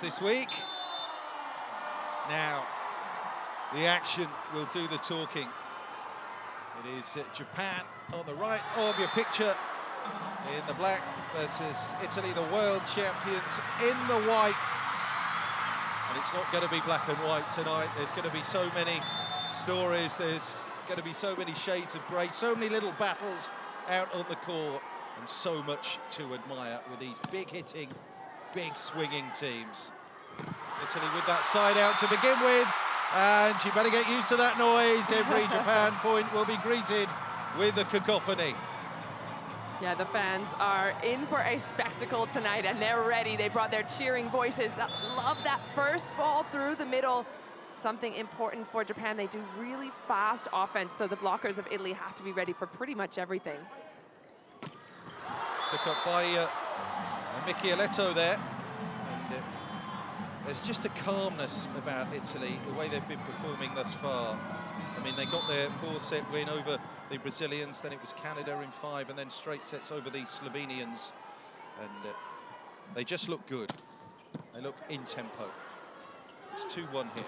this week. Now, the action will do the talking. It is Japan on the right of your picture in the black versus Italy, the world champions, in the white. And it's not going to be black and white tonight. There's going to be so many stories. There's going to be so many shades of grey, so many little battles out on the court, and so much to admire with these big hitting, big swinging teams. Italy with that side out to begin with, and you better get used to that noise. Every Japan point will be greeted with a cacophony. Yeah, the fans are in for a spectacle tonight, and they're ready. They brought their cheering voices. Love that first ball through the middle. Something important for Japan. They do really fast offense, so the blockers of Italy have to be ready for pretty much everything. Pick up by Michieletto there. And there's just a calmness about Italy, the way they've been performing thus far. I mean, they got their 4-set win over the Brazilians, then it was Canada in 5, and then straight sets over the Slovenians. And they just look good. They look in tempo. It's 2-1 here.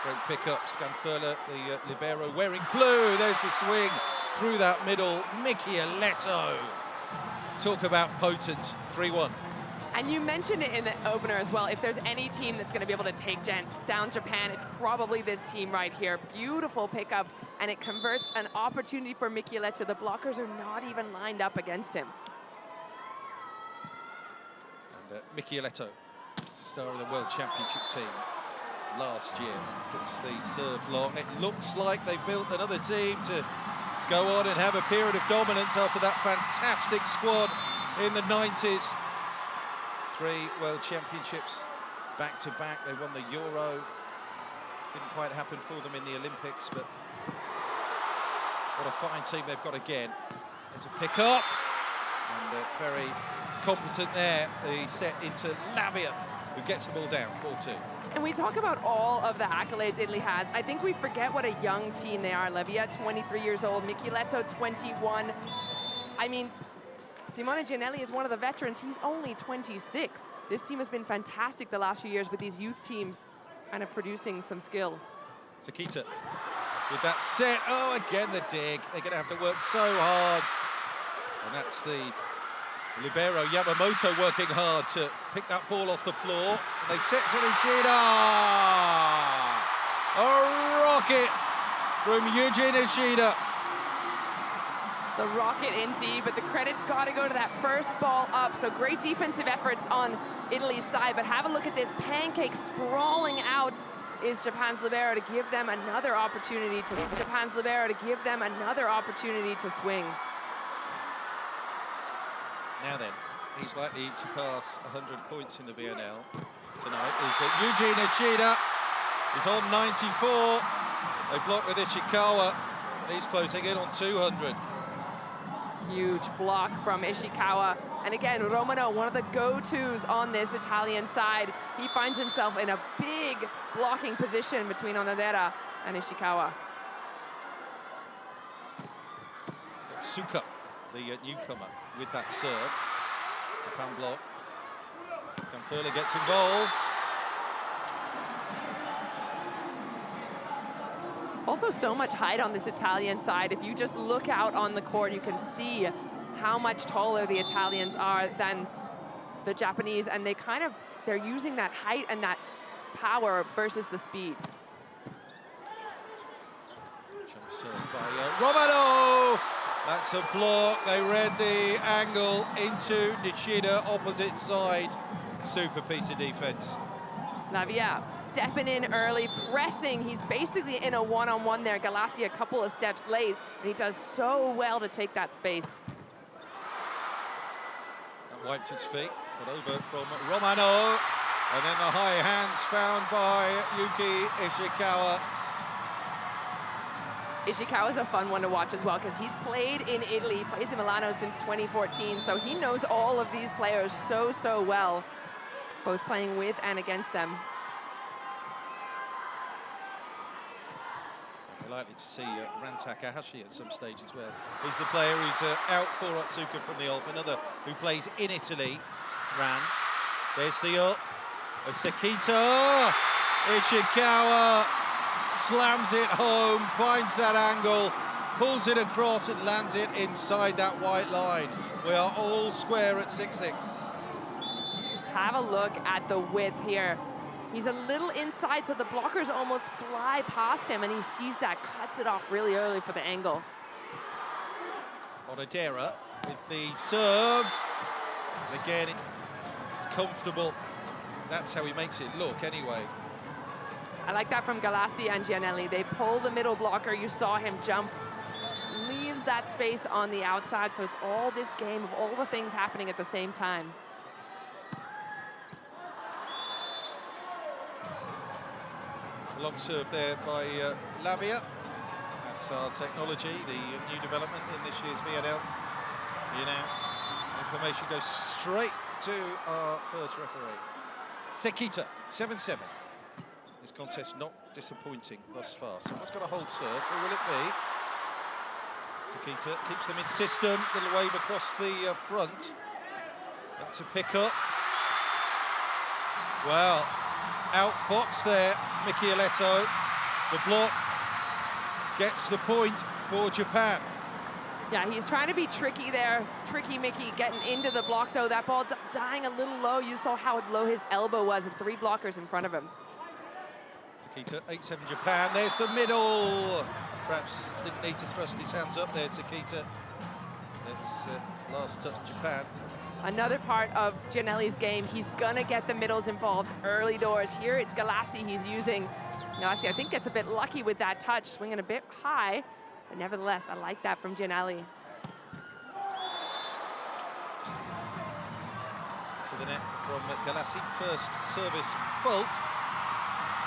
Great pickup, Scanfurla, the libero, wearing blue. There's the swing through that middle. Michieletto. Talk about potent. 3-1. And you mentioned it in the opener as well. If there's any team that's going to be able to take down Japan, it's probably this team right here. Beautiful pickup, and it converts an opportunity for Michieletto. The blockers are not even lined up against him. And Michieletto, star of the World Championship team last year, puts the serve long. It looks like they've built another team to go on and have a period of dominance after that fantastic squad in the 90s. 3 World Championships back-to-back. They won the Euro. Didn't quite happen for them in the Olympics, but what a fine team they've got again. There's a pick-up, and very competent there. The set into Lavia, who gets the ball down, 4-2. And we talk about all of the accolades Italy has. I think we forget what a young team they are. Lavia, 23 years old. Michieletto, 21. I mean, Simone Giannelli is one of the veterans. He's only 26. This team has been fantastic the last few years with these youth teams kind of producing some skill. Sakita with that set. Oh, again the dig. They're going to have to work so hard. And that's the libero Yamamoto working hard to pick that ball off the floor. They set to Nishida. A rocket from Yuji Nishida. The rocket indeed, but the credit's got to go to that first ball up. So great defensive efforts on Italy's side, but have a look at this pancake sprawling out is Japan's libero to give them another opportunity to swing. Now then, he's likely to pass 100 points in the VNL tonight. Is Yuji Nishida. He's on 94. They block with Ishikawa, and he's closing in on 200. Huge block from Ishikawa. And again, Romano, one of the go-tos on this Italian side. He finds himself in a big blocking position between Onodera and Ishikawa. Suka, the newcomer, with that serve. Japan block. Scanfurla gets involved. Also, so much height on this Italian side. If you just look out on the court, you can see how much taller the Italians are than the Japanese, and they're using that height and that power versus the speed. Jump serve by Romano. That's a block. They read the angle into Nishida, opposite side. Super piece of defense. Lavia stepping in early, pressing. He's basically in a one-on-one there. Galassi a couple of steps late, and he does so well to take that space. That wiped his feet, but over from Romano. And then the high hands found by Yuki Ishikawa. Ishikawa's a fun one to watch as well, because he's played in Italy, plays in Milano since 2014, so he knows all of these players so well, both playing with and against them. We're likely to see Ran Takahashi at some stage as well. He's the player who's out for Otsuka from the off, another who plays in Italy, Ran. There's the up. Sekita. Ishikawa slams it home, finds that angle, pulls it across and lands it inside that white line. We are all square at 6-6. Have a look at the width here. He's a little inside, so the blockers almost fly past him, and he sees that, cuts it off really early for the angle. Onodera with the serve. And again, it's comfortable. That's how he makes it look anyway. I like that from Galassi and Gianelli. They pull the middle blocker. You saw him jump, leaves that space on the outside, so it's all this game of all the things happening at the same time. Long serve there by Lavia. That's our technology, the new development in this year's VNL. You know, information goes straight to our first referee. Sekita, 7-7. This contest not disappointing thus far. Someone's got a hold serve. Who will it be? Sekita keeps them in system. Little wave across the front. That's a pick up. Well, outfoxed there, Michieletto. The block gets the point for Japan. Yeah, he's trying to be tricky there. Tricky Mickey getting into the block, though. That ball dying a little low. You saw how low his elbow was, and 3 blockers in front of him. Sekita, 8-7 Japan. There's the middle. Perhaps didn't need to thrust his hands up there, Sekita. That's last touch Japan. Another part of Gianelli's game, he's gonna get the middles involved early doors. Here it's Galassi he's using. Galassi, I think, gets a bit lucky with that touch, swinging a bit high, but nevertheless, I like that from Gianelli. To the net from Galassi, first service fault.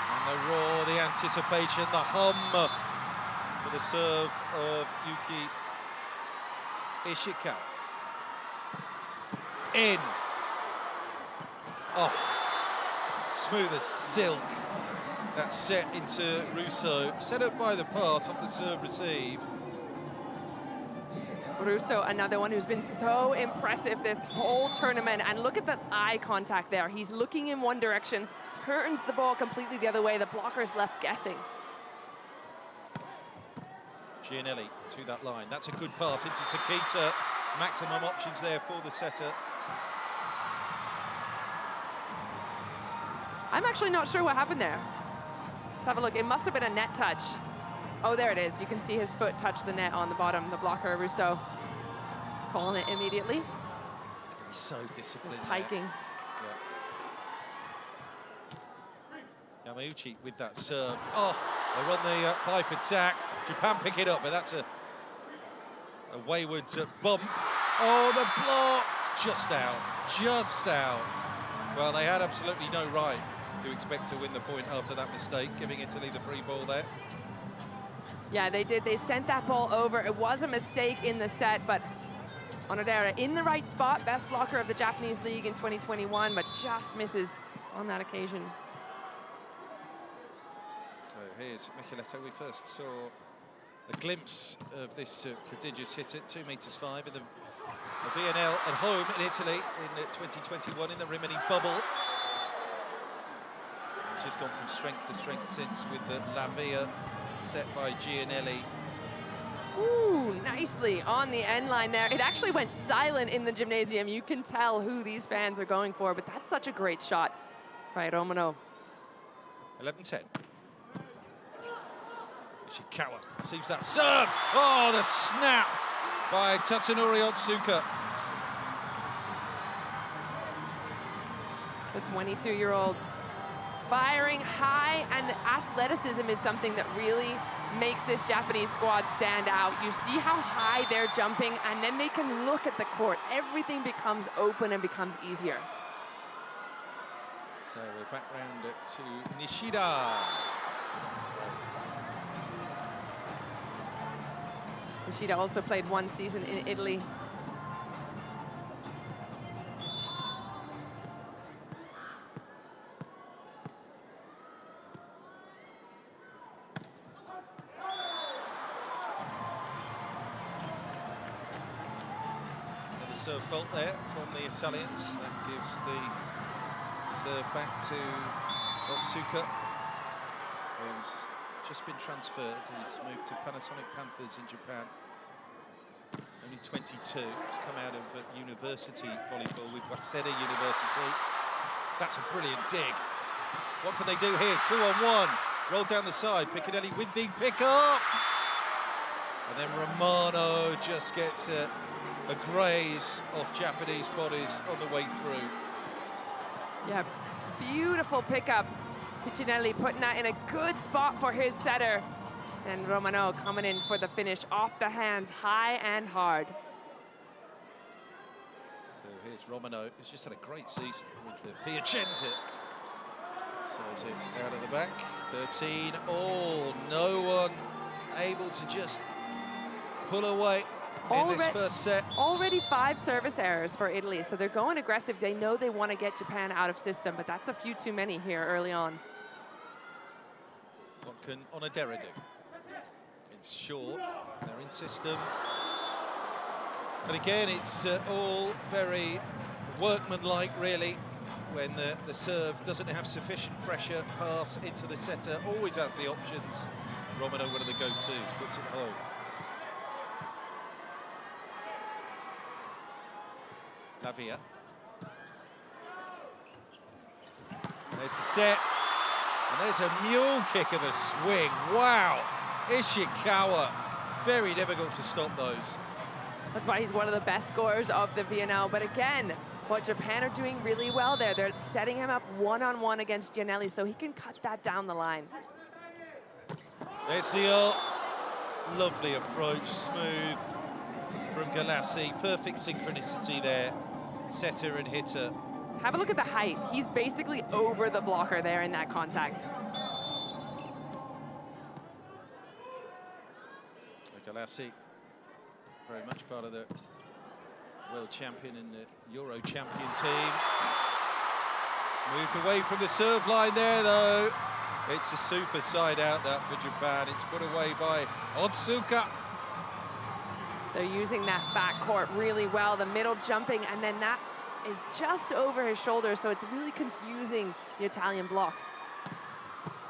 And the roar, the anticipation, the hum for the serve of Yuki Ishikawa. In. Oh, smooth as silk. That's set into Russo. Set up by the pass off the serve receive. Russo, another one who's been so impressive this whole tournament. And look at the eye contact there. He's looking in one direction, turns the ball completely the other way. The blocker's left guessing. Gianelli to that line. That's a good pass into Sekita. Maximum options there for the setter. I'm actually not sure what happened there. Let's have a look. It must have been a net touch. Oh, there it is. You can see his foot touch the net on the bottom. The blocker, Russo, calling it immediately. He's so disciplined. Just piking. Yeah. Yamauchi with that serve. Oh, they run the pipe attack. Japan pick it up, but that's a wayward bump. Oh, the block! Just out. Just out. Well, they had absolutely no right to expect to win the point after that mistake, giving Italy the free ball there. Yeah, they did. They sent that ball over. It was a mistake in the set, but Onodera in the right spot, best blocker of the Japanese league in 2021, but just misses on that occasion. So here's Michieletto. We first saw a glimpse of this prodigious hitter, 2 meters 5 in the VNL at home in Italy in 2021 in the Rimini bubble. She's gone from strength to strength since with the Lavia set by Gianelli. Ooh, nicely on the end line there. It actually went silent in the gymnasium. You can tell who these fans are going for, but that's such a great shot by Romano. 11-10. Ishikawa receives that serve. Oh, the snap by Tatsunori Otsuka. The 22-year-old firing high, and the athleticism is something that really makes this Japanese squad stand out. You see how high they're jumping, and then they can look at the court. Everything becomes open and becomes easier. So we're back round to Nishida. Nishida also played 1 season in Italy. Another serve fault there from the Italians. That gives the back to Otsuka, who's just been transferred. He's moved to Panasonic Panthers in Japan. Only 22. He's come out of university volleyball with Waseda University. That's a brilliant dig. What can they do here? 2-on-1. Roll down the side. Piccinelli with the pick up. And then Romano just gets a graze off Japanese bodies on the way through. Yeah, beautiful pickup. Piccinelli putting that in a good spot for his setter. And Romano coming in for the finish off the hands, high and hard. So here's Romano, who's just had a great season with the Piacenza. Serves it out of the back. 13 all. No one able to just pull away in this first set. Already 5 service errors for Italy, so they're going aggressive. They know they want to get Japan out of system, but that's a few too many here early on. What can Onodera do? It's short, they're in system. But again, it's all very workmanlike, really, when the serve doesn't have sufficient pressure. Pass into the setter, always has the options. Romano, one of the go-tos, puts it home. Lavia. And there's the set. And there's a mule kick of a swing. Wow. Ishikawa. Very difficult to stop those. That's why he's one of the best scorers of the VNL. But again, what Japan are doing really well there, they're setting him up one-on-one against Giannelli so he can cut that down the line. There's the lovely approach, smooth from Galassi. Perfect synchronicity there. Setter and hitter. Have a look at the height. He's basically over the blocker there in that contact. Galassi, very much part of the world champion and the Euro champion team. Moved away from the serve line there, though. It's a super side out that for Japan. It's put away by Otsuka. They're using that backcourt really well, the middle jumping, and then that is just over his shoulder, so it's really confusing the Italian block.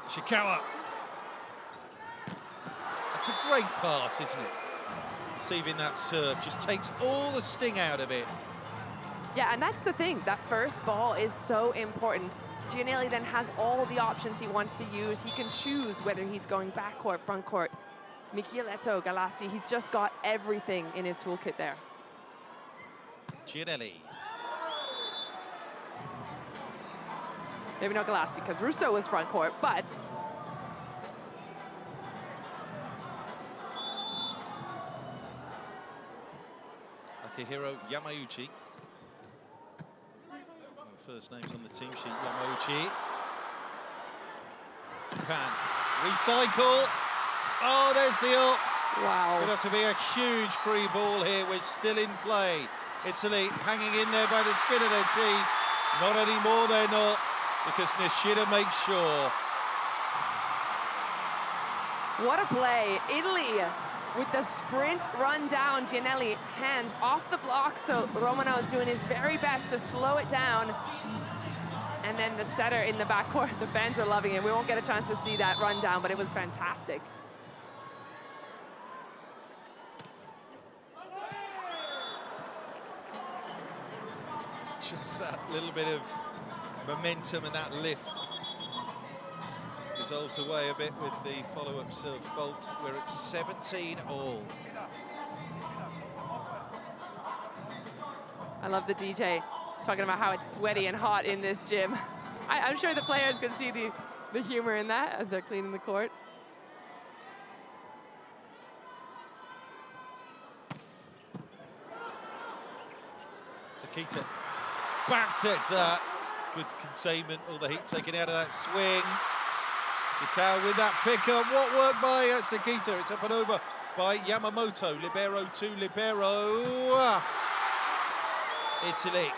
Ishikawa. That's a great pass, isn't it? Receiving that serve just takes all the sting out of it. Yeah, and that's the thing. That first ball is so important. Giannelli then has all the options he wants to use. He can choose whether he's going backcourt, frontcourt. Micheletto, Galassi, he's just got everything in his toolkit there. Giannelli. Maybe not Galassi, because Russo was frontcourt, but Akihiro Yamauchi. First names on the team sheet, Yamauchi. Japan. Recycle. Oh, there's the up. wow. Going to have to be a huge free ball here. We're still in play. Italy hanging in there by the skin of their teeth. Not anymore, they're not, because Nishida makes sure. What a play. Italy with the sprint run down. Giannelli hands off the block, so Romano is doing his very best to slow it down. And then the setter in the backcourt, the fans are loving it. We won't get a chance to see that run down, but it was fantastic. Just that little bit of momentum and that lift dissolves away a bit with the follow-up serve fault. We're at 17 all. I love the DJ talking about how it's sweaty and hot in this gym. I'm sure the players can see the humor in that as they're cleaning the court. Takita back sets that. Good containment, all the heat taken out of that swing. Mikao with that pickup. What work by Sakita? It's up and over by Yamamoto. Libero to Libero. Italy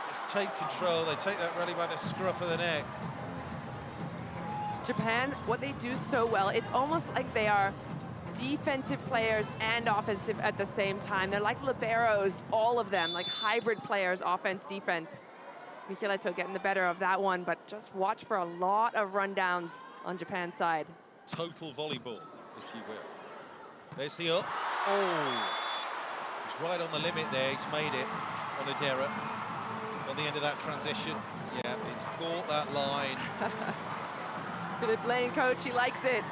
just take control. They take that rally by the scruff of the neck. Japan, what they do so well, it's almost like they are defensive players and offensive at the same time. They're like liberos, all of them, like hybrid players, offense, defense. Michieletto getting the better of that one, but just watch for a lot of rundowns on Japan's side. Total volleyball, if you will. There's the up. Oh, he's right on the limit there. He's made it on Adera on the end of that transition. Yeah, it's caught that line. Good playing, coach. He likes it.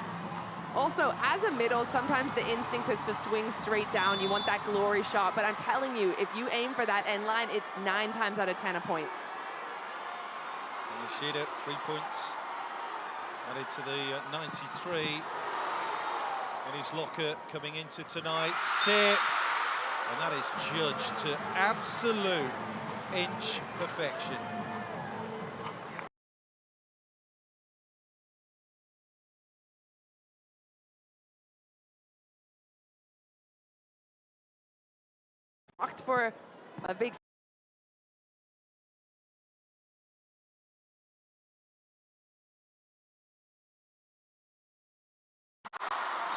Also, as a middle, sometimes the instinct is to swing straight down. You want that glory shot, but I'm telling you, if you aim for that end line, it's 9 times out of 10 a point. And Nishida, 3 points added to the 93 in his locker coming into tonight's tip. And that is judged to absolute inch perfection. Blocked for a big...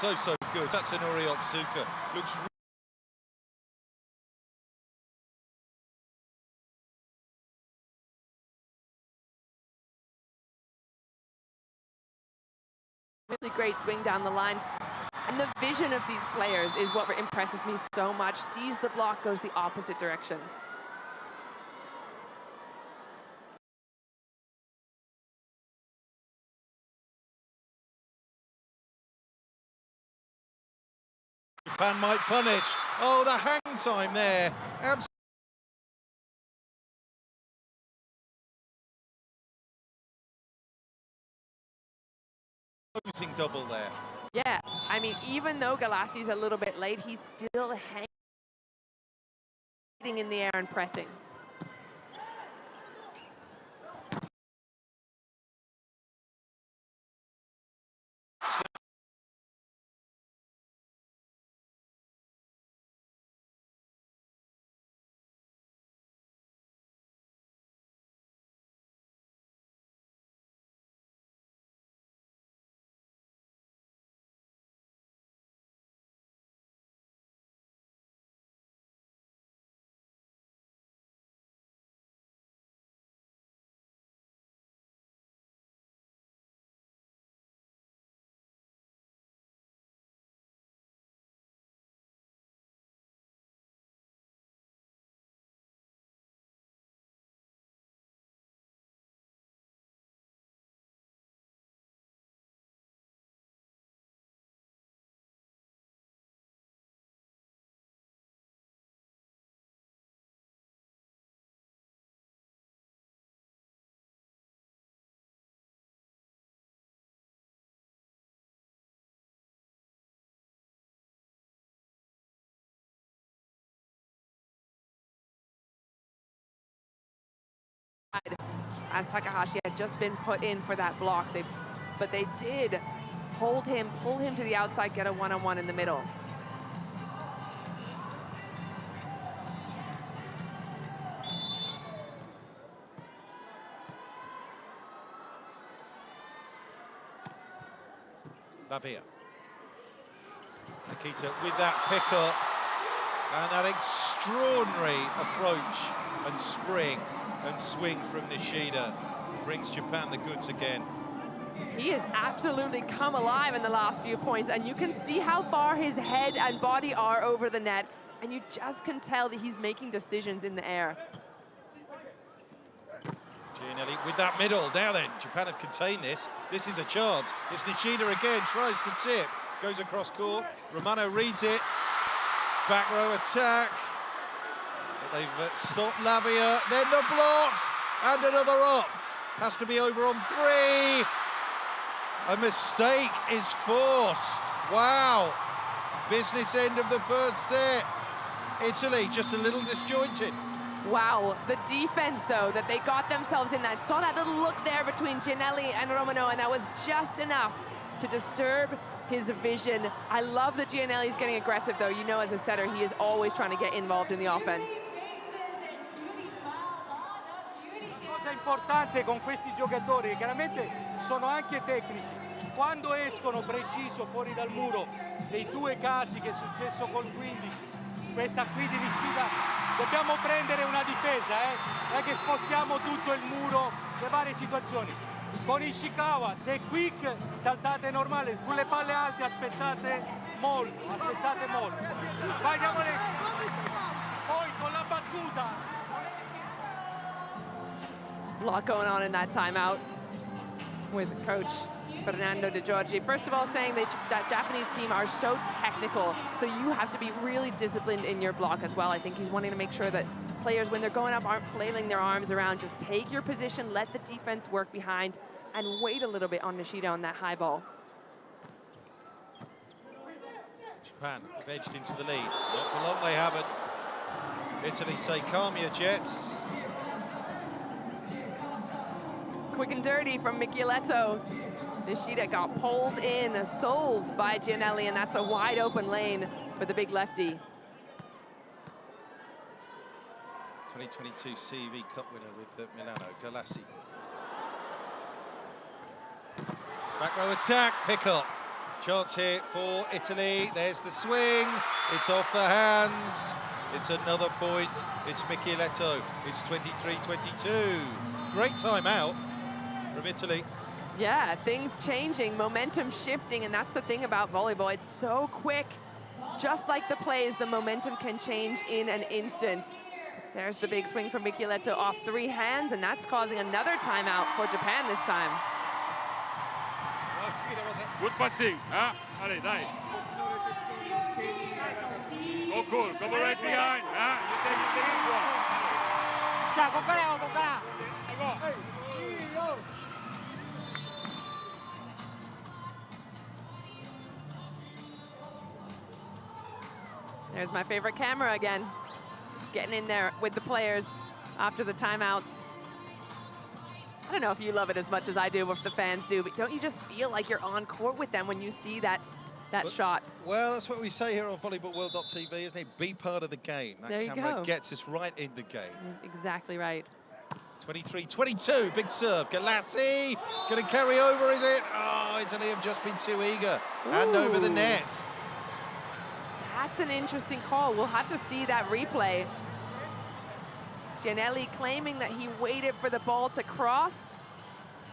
So good. Tatsunori Otsuka looks really great swing down the line. And the vision of these players is what impresses me so much. Sees the block, goes the opposite direction. Japan might punish. Oh, the hang time there. Closing double there. Yeah, I mean, even though Galassi's a little bit late, he's still hanging in the air and pressing. As Takahashi had just been put in for that block, but they did hold him, pull him to the outside, get a one-on-one in the middle. Lavia. Takita with that pickup and that extraordinary approach and spring and swing from Nishida brings Japan the goods again. He has absolutely come alive in the last few points, and you can see how far his head and body are over the net, and you just can tell that he's making decisions in the air. Gianelli with that middle. Now then, Japan have contained this. This is a chance. It's Nishida again, tries the tip, goes across court. Romano reads it. Back row attack. But they've stopped Lavia. Then the block and another up. Has to be over on 3. A mistake is forced. Wow. Business end of the first set. Italy just a little disjointed. Wow, the defense, though, that they got themselves in that. Saw that little look there between Gianelli and Romano, and that was just enough to disturb his vision. I love that Gianelli's getting aggressive, though. You know, as a setter, he is always trying to get involved in the offense. La cosa importante con questi giocatori, chiaramente sono anche tecnici. Quando escono preciso fuori dal muro, dei 2 casi che è successo col 15, questa qui di Nishida dobbiamo prendere una difesa, non è che spostiamo tutto il muro, le varie situazioni. Con Ishikawa, se quick, saltate normale, con le palle alte aspettate molto, Vai, diamole. Poi con la battuta. A lot going on in that timeout with Coach Fernando De Giorgi. First of all, saying that Japanese team are so technical, so you have to be really disciplined in your block as well. I think he's wanting to make sure that players, when they're going up, aren't flailing their arms around. Just take your position, let the defense work behind, and wait a little bit on Nishida on that high ball. Japan have edged into the lead. Not for long, they haven't. Italy say, calm your jets. Quick and dirty from Michieletto. Nishida got pulled in, sold by Gianelli, and that's a wide open lane for the big lefty. 2022 CV Cup winner with Milano, Galassi. Back row attack, pick up. Chance here for Italy. There's the swing. It's off the hands. It's another point. It's Michieletto. It's 23-22. Great timeout from Italy. Yeah, things changing, momentum shifting, and that's the thing about volleyball. It's so quick. Just like the plays, the momentum can change in an instant. There's the big swing from Michieletto off 3 hands, and that's causing another timeout for Japan this time. Good passing, huh? Allez, dai. Go cool, go right behind, huh? You take this one. Ciao, con Go. There's my favorite camera again, getting in there with the players after the timeouts. I don't know if you love it as much as I do, or if the fans do, but don't you just feel like you're on court with them when you see that shot? Well, that's what we say here on volleyballworld.tv, isn't it? Be part of the game. That there you camera go. Gets us right in the game. Exactly right. 23-22, big serve. Galassi, it's going to carry over, is it? Oh, Italy have just been too eager. And over the net. That's an interesting call. We'll have to see that replay. Gianelli claiming that he waited for the ball to cross.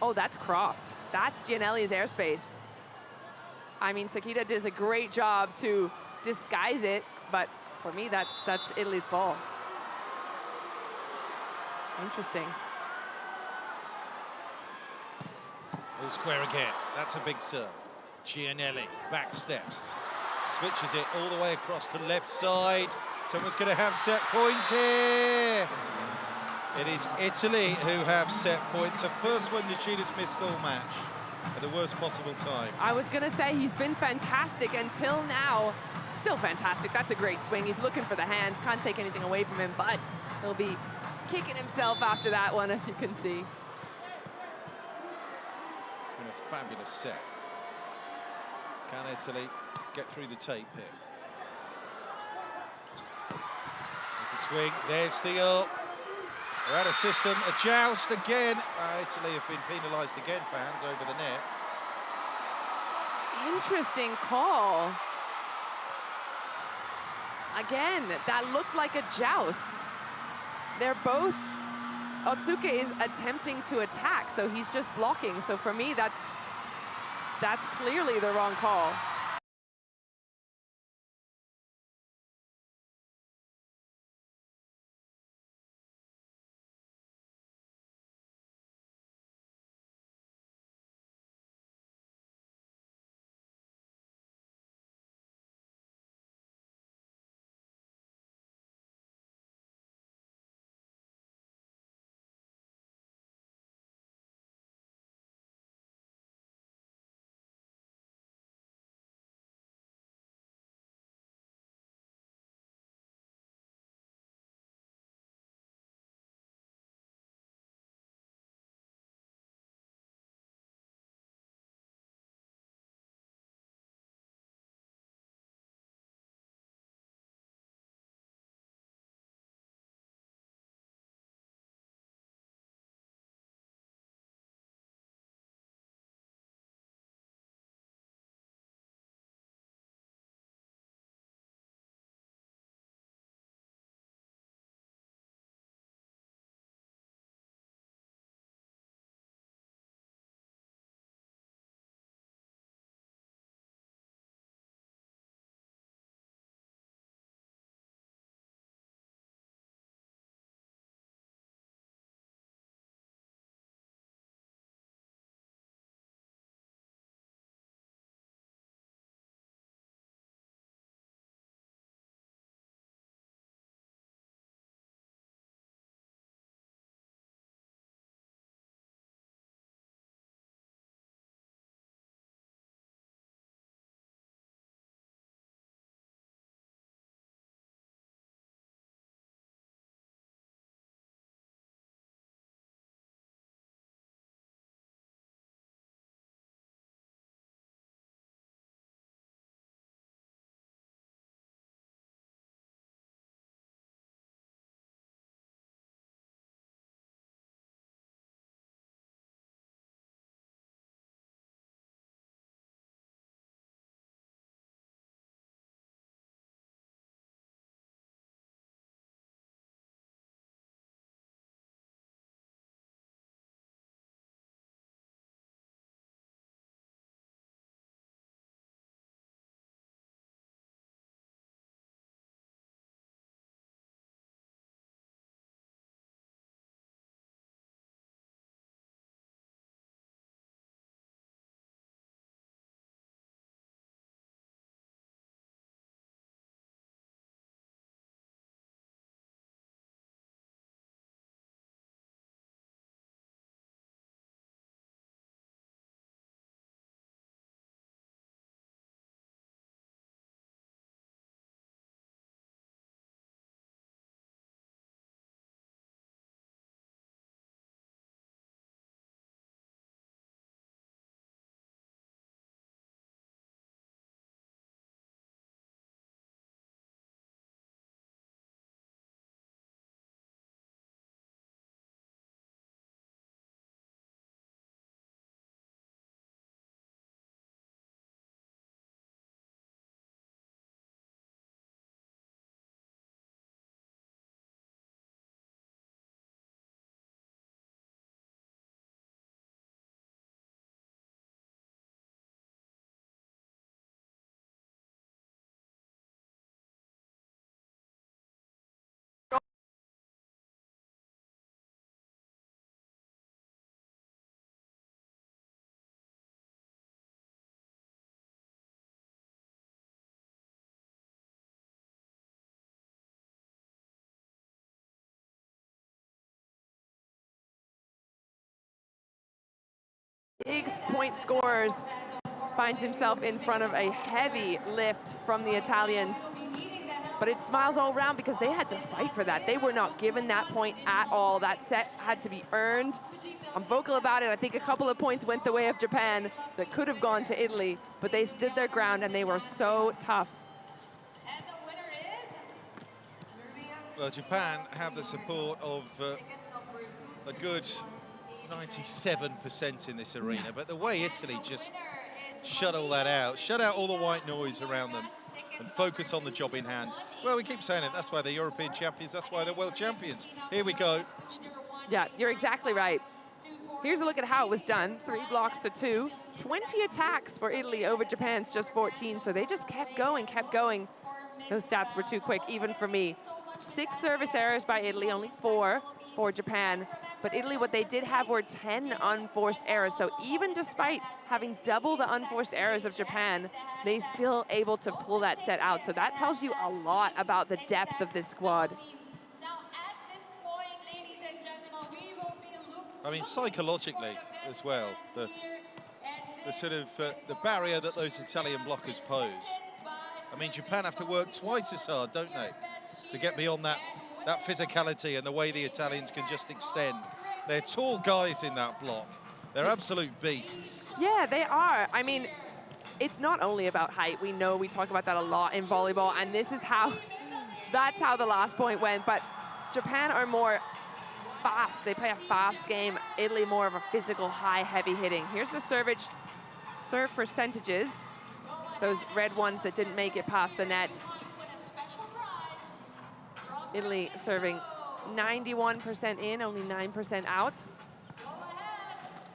Oh, that's crossed. That's Gianelli's airspace. I mean, Sakita does a great job to disguise it, but for me, that's Italy's ball. Interesting. All square again. That's a big serve. Gianelli, back steps. Switches it all the way across to left side. Someone's going to have set points here. It is Italy who have set points. The first one Nishida's missed all match at the worst possible time. I was going to say he's been fantastic until now. Still fantastic. That's a great swing. He's looking for the hands. Can't take anything away from him, but he'll be kicking himself after that one, as you can see. It's been a fabulous set. Can Italy get through the tape here? There's a swing, there's the up. They're out of system, a joust again. Italy have been penalised again, fans, over the net. Interesting call. Again, that looked like a joust. They're both, Otsuka is attempting to attack, so he's just blocking. So for me, that's clearly the wrong call. big point scorers, finds himself in front of a heavy lift from the Italians. But it smiles all around because they had to fight for that. They were not given that point at all. That set had to be earned. I'm vocal about it. I think a couple of points went the way of Japan that could have gone to Italy, but they stood their ground and they were so tough. Well, Japan have the support of a good 97% in this arena, but the way Italy just shut all that out, shut out all the white noise around them and focus on the job in hand. Well, we keep saying it, that's why they're European champions, that's why they're world champions. Here we go. Yeah, you're exactly right. Here's a look at how it was done. 3 blocks to 2. 20 attacks for Italy over Japan's just 14, so they just kept going, kept going. Those stats were too quick, even for me. 6 service errors by Italy, only 4 for Japan. But Italy, what they did have were 10 unforced errors. So even despite having double the unforced errors of Japan, they still able to pull that set out. So that tells you a lot about the depth of this squad. I mean, psychologically as well, the sort of the barrier that those Italian blockers pose. I mean, Japan have to work twice as hard, don't they, to get beyond that physicality and the way the Italians can just extend. They're tall guys in that block. They're absolute beasts. Yeah, they are. I mean, it's not only about height. We know we talk about that a lot in volleyball, and this is how, that's how the last point went. But Japan are more fast. They play a fast game. Italy more of a physical, high, heavy hitting. Here's the serve percentages. Those red ones that didn't make it past the net. Italy serving 91% in, only 9% out.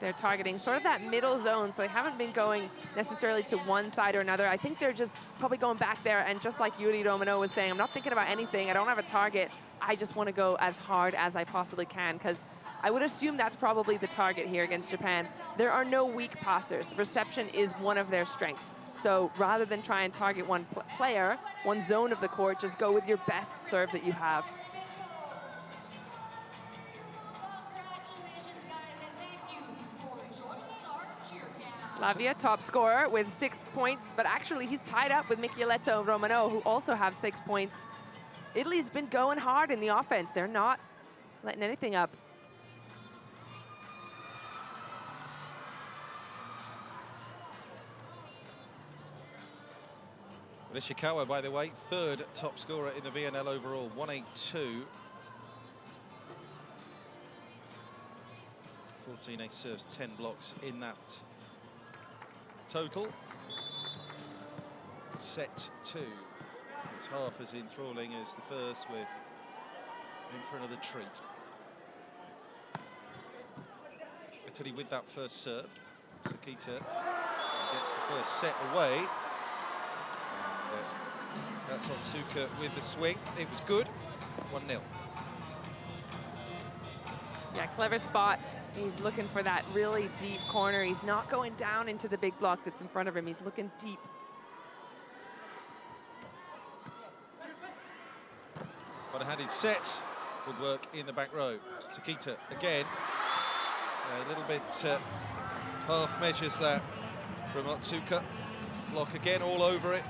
They're targeting sort of that middle zone, so they haven't been going necessarily to one side or another. I think they're just probably going back there, and just like Yuri Romano was saying, I'm not thinking about anything. I don't have a target. I just want to go as hard as I possibly can, because I would assume that's probably the target here against Japan. There are no weak passers. Reception is one of their strengths. So rather than try and target one player, one zone of the court, just go with your best serve that you have. Lavia, top scorer with 6 points, but actually he's tied up with Micheletto Romano, who also have 6 points. Italy's been going hard in the offense. They're not letting anything up. Ishikawa, by the way, 3rd top scorer in the VNL overall, 182. 14 ace serves, 10 blocks in that total. Set 2. It's half as enthralling as the first. We're in for another treat. Italy with that first serve. Sakita gets the first set away. And that's Otsuka with the swing. It was good. 1-0. Yeah, clever spot. He's looking for that really deep corner. He's not going down into the big block that's in front of him. He's looking deep. One-handed set. Good work in the back row. Sakita again. A little bit half measures that from Otsuka. Block again, all over it.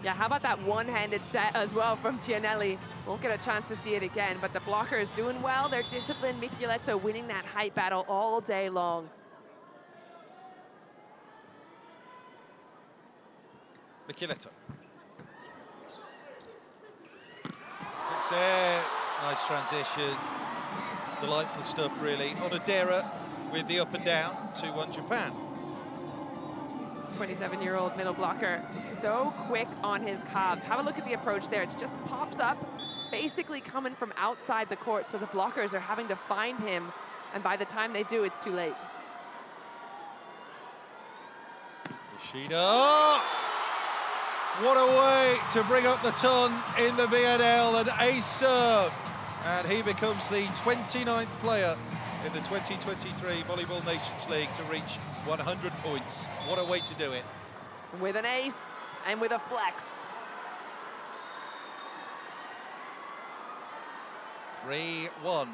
Yeah, how about that one-handed set as well from Gianelli? Won't get a chance to see it again, but the blocker is doing well. They're disciplined. Micheletto winning that height battle all day long. Micheletto. Set. Nice transition. Delightful stuff, really. Onodera with the up and down. 2-1 Japan. 27-year-old middle blocker, so quick on his calves. Have a look at the approach there. It just pops up, basically coming from outside the court, so the blockers are having to find him, and by the time they do, it's too late. Ishida. What a way to bring up the ton in the VNL, an ace serve. And he becomes the 29th player in the 2023 Volleyball Nations League to reach 100 points. What a way to do it. With an ace and with a flex. 3-1.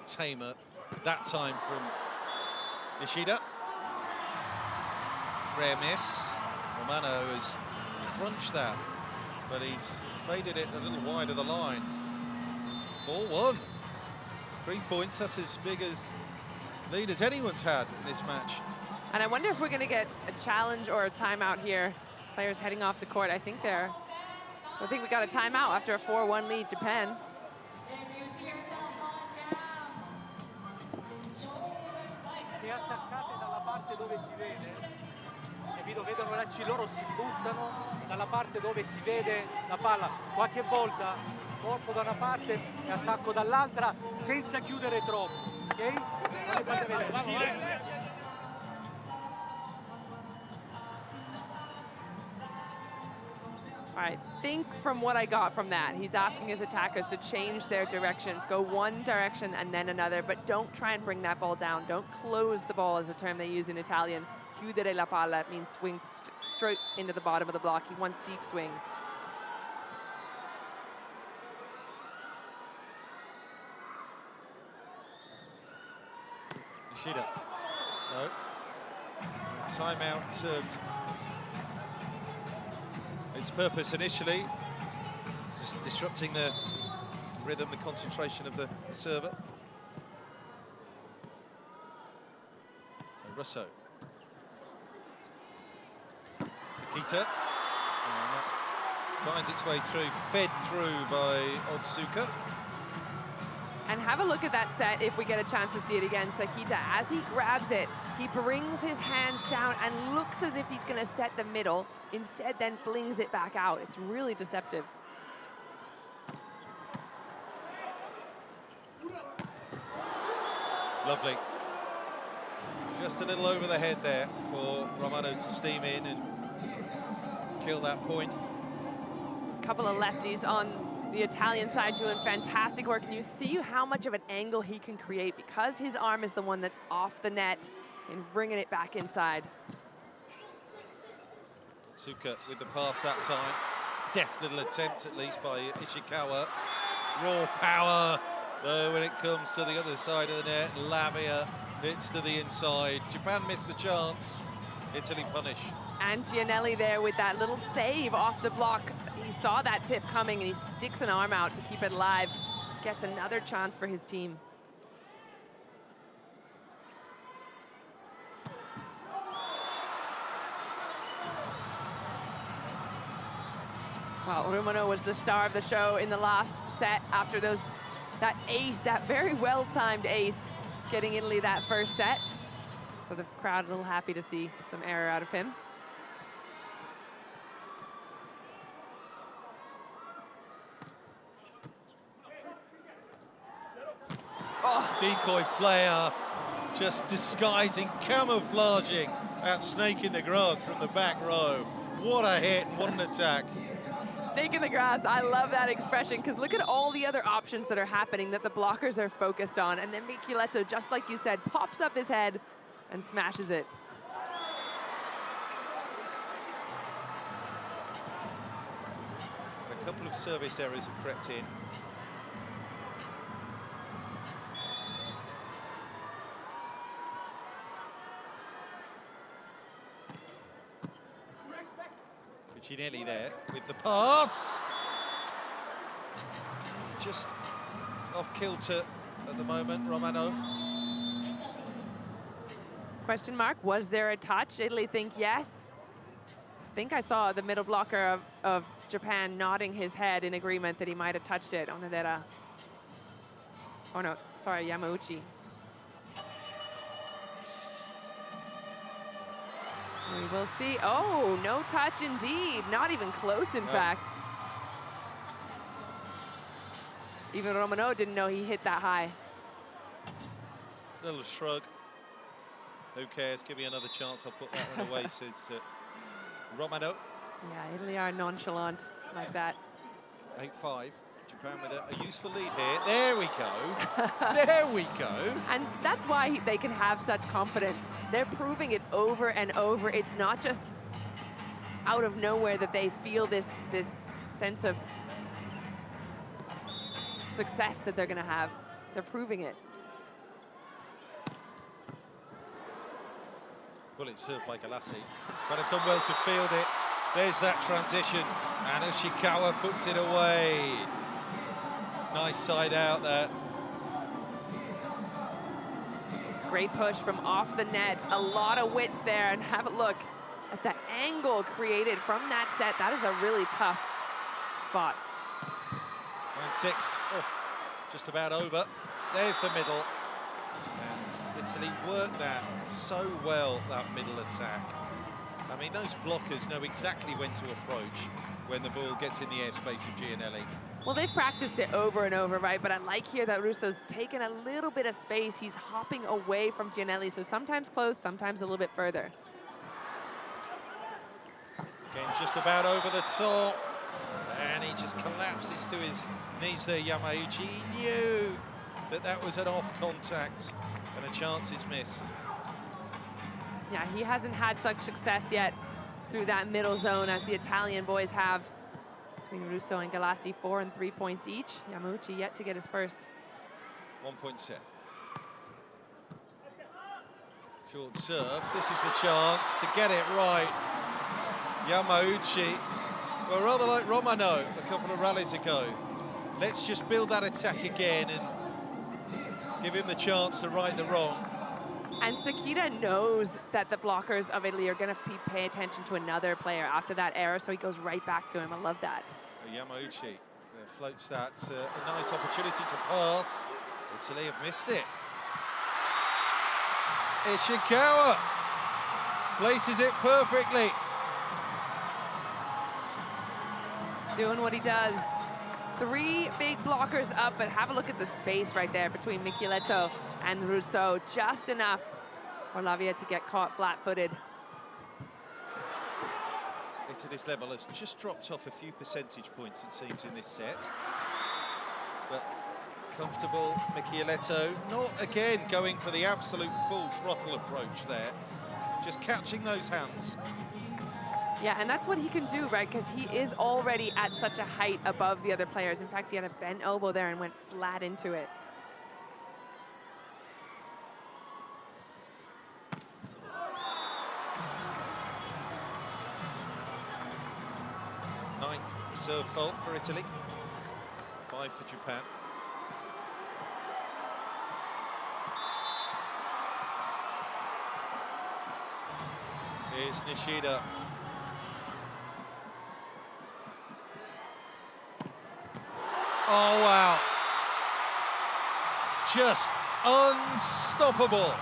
tamer that time from Ishida. Rare miss. Romano has crunched that, but he's faded it a little wide of the line. 4-1. 3 points, that's as big as lead as anyone's had in this match. And I wonder if we're going to get a challenge or a timeout here. Players heading off the court. I think we got a timeout after a 4-1 lead, Japan. Se attaccate dalla parte dove si vede, capito? Vedono loro si buttano dalla parte dove si vede la palla. Qualche volta corpo da una parte e attacco dall'altra senza chiudere troppo, ok? Fate vedere. All right, think from what I got from that, he's asking his attackers to change their directions, go one direction and then another, but don't try and bring that ball down. Don't close the ball is a term they use in Italian. Chiudere la palla means swing straight into the bottom of the block. He wants deep swings. Ishida. No. Timeout served its purpose initially, just disrupting the rhythm, the concentration of the server. So Russo. Sakita. Finds its way through, fed through by Otsuka. And have a look at that set if we get a chance to see it again. Sakita, as he grabs it, he brings his hands down and looks as if he's going to set the middle. Instead, then flings it back out. It's really deceptive. Lovely. Just a little over the head there for Romano to steam in and kill that point. A couple of lefties on the Italian side doing fantastic work. And you see how much of an angle he can create because his arm is the one that's off the net and bringing it back inside. Suka with the pass that time. Deft little attempt, at least, by Ishikawa. Raw power, though, when it comes to the other side of the net. Lavia hits to the inside. Japan missed the chance. Italy punish. And Gianelli there with that little save off the block. He saw that tip coming and he sticks an arm out to keep it alive. Gets another chance for his team. Well, Romano was the star of the show in the last set after that ace, that very well-timed ace, getting Italy that first set. So the crowd a little happy to see some error out of him. Oh. Decoy player, just disguising, camouflaging that snake in the grass from the back row. What a hit, what an attack. Snake in the grass, I love that expression, because look at all the other options that are happening that the blockers are focused on. And then Micheletto, just like you said, pops up his head and smashes it. A couple of service errors have crept in. Piccinelli there with the pass. Just off kilter at the moment, Romano. Question mark, was there a touch? Italy think yes. I think I saw the middle blocker of Japan nodding his head in agreement that he might have touched it. Onodera. Oh no, sorry, Yamauchi. We will see. Oh, no touch indeed. Not even close, in fact. Even Romano didn't know he hit that high. Little shrug. Who cares? Give me another chance. I'll put that one away, says Romano. Yeah, Italy are nonchalant like that. 8-5. Japan with a useful lead here. There we go. There we go. And that's why they can have such confidence. They're proving it over and over. It's not just out of nowhere that they feel this sense of success that they're going to have. They're proving it. Bullet served by Galassi, but have done well to field it. There's that transition, and Ishikawa puts it away. Nice side out there. Great push from off the net, a lot of width there, and have a look at the angle created from that set. That is a really tough spot. 9-6, oh, just about over. There's the middle. And Italy worked that so well, that middle attack. I mean, those blockers know exactly when to approach when the ball gets in the airspace of Gianelli. Well, they've practiced it over and over, right? But I like here that Russo's taken a little bit of space. He's hopping away from Gianelli, so sometimes close, sometimes a little bit further. Again, just about over the top. And he just collapses to his knees there, Yamauchi. He knew that that was an off contact and a chance is missed. Yeah, he hasn't had such success yet through that middle zone as the Italian boys have. Between Russo and Galassi, 4 and 3 points each. Yamauchi yet to get his first. 1 point set. Short serve. This is the chance to get it right. Yamauchi, well, rather like Romano a couple of rallies ago. Let's just build that attack again and give him the chance to right the wrong. And Sakita knows that the blockers of Italy are going to pay attention to another player after that error, so he goes right back to him. I love that. Yamauchi floats that, a nice opportunity to pass. Italy have missed it. Ishikawa places it perfectly. Doing what he does. 3 big blockers up, but have a look at the space right there between Micheletto and Russo. Just enough for Lavia to get caught flat-footed. Italy's level has just dropped off a few percentage points, it seems, in this set. But comfortable, Micheletto, not again going for the absolute full throttle approach there. Just catching those hands. Yeah, and that's what he can do, right? Because he is already at such a height above the other players. In fact, he had a bent elbow there and went flat into it. Nine serve fault for Italy, 5 for Japan. Here's Nishida. Oh, wow. Just unstoppable.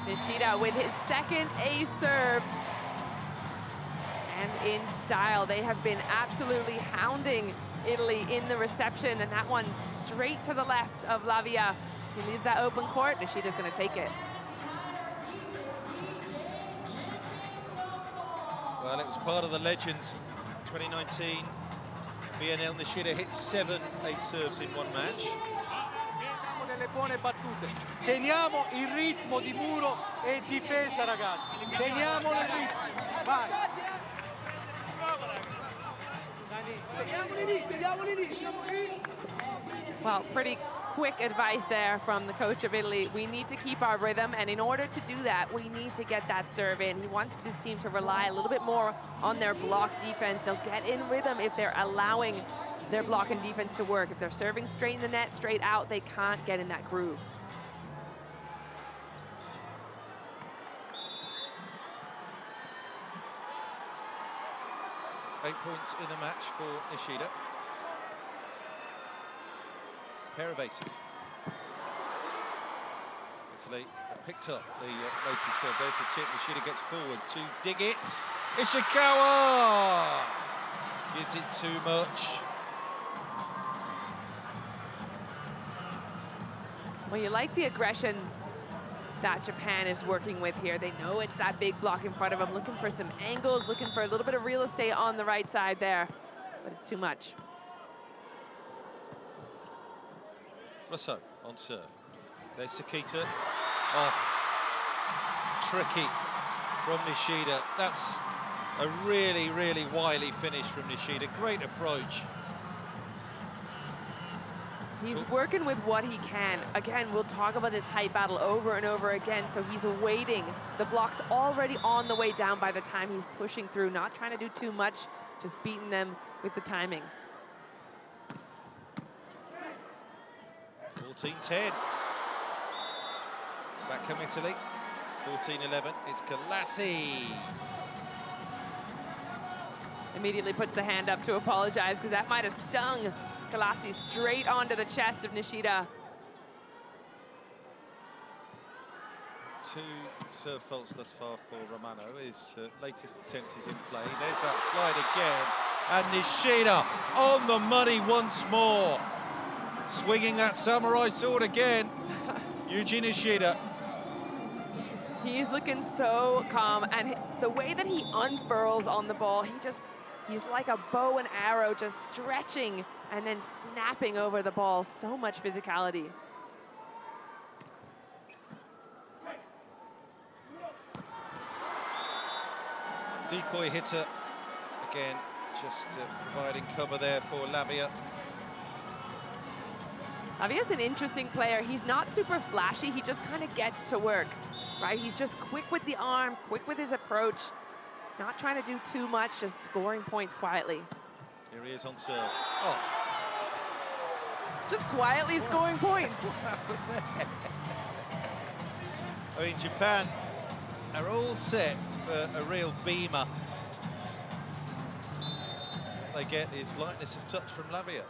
Nishida with his second ace serve. And in style, they have been absolutely hounding Italy in the reception, and that one straight to the left of Lavia. He leaves that open court. Nishida's going to take it. Well, it was part of the legend. 2019, VNL Nishida hit 7 ace serves in one match. Facciamo delle buone battute. Teniamo il ritmo di muro e difesa, ragazzi. Teniamolo il ritmo. Vai. Well, pretty quick advice there from the coach of Italy. We need to keep our rhythm, and in order to do that, we need to get that serve in. He wants his team to rely a little bit more on their block defense. They'll get in rhythm if they're allowing their block and defense to work. If they're serving straight in the net, straight out, they can't get in that groove. Eight points in the match for Nishida. Pair of aces. Italy picked up the latest serve. There's the tip. Nishida gets forward to dig it. Ishikawa gives it too much. Well, you like the aggression that Japan is working with here. They know it's that big block in front of them, looking for some angles, looking for a little bit of real estate on the right side there, but it's too much. Russo on serve. There's Sakita. Oh, tricky from Nishida. That's a really, really wily finish from Nishida. Great approach. He's working with what he can. Again, we'll talk about this height battle over and over again, so he's awaiting. The block's already on the way down by the time he's pushing through, not trying to do too much, just beating them with the timing. 14-10. Back come Italy. 14-11. It's Galassi. Immediately puts the hand up to apologize because that might have stung Galassi straight onto the chest of Nishida. 2 serve faults thus far for Romano. His latest attempt is in play. There's that slide again. And Nishida on the money once more. Swinging that samurai sword again. Yuji Nishida. He's looking so calm, and the way that he unfurls on the ball, he's like a bow and arrow, just stretching and then snapping over the ball. So much physicality. Decoy hitter again, just providing cover there for Lavia. Lavia's an interesting player. He's not super flashy. He just kind of gets to work, right? He's just quick with the arm, quick with his approach, not trying to do too much, just scoring points quietly. Here he is on serve. Oh. Just quietly scoring points. I mean, Japan are all set for a real beamer. They get his lightness of touch from Lavia.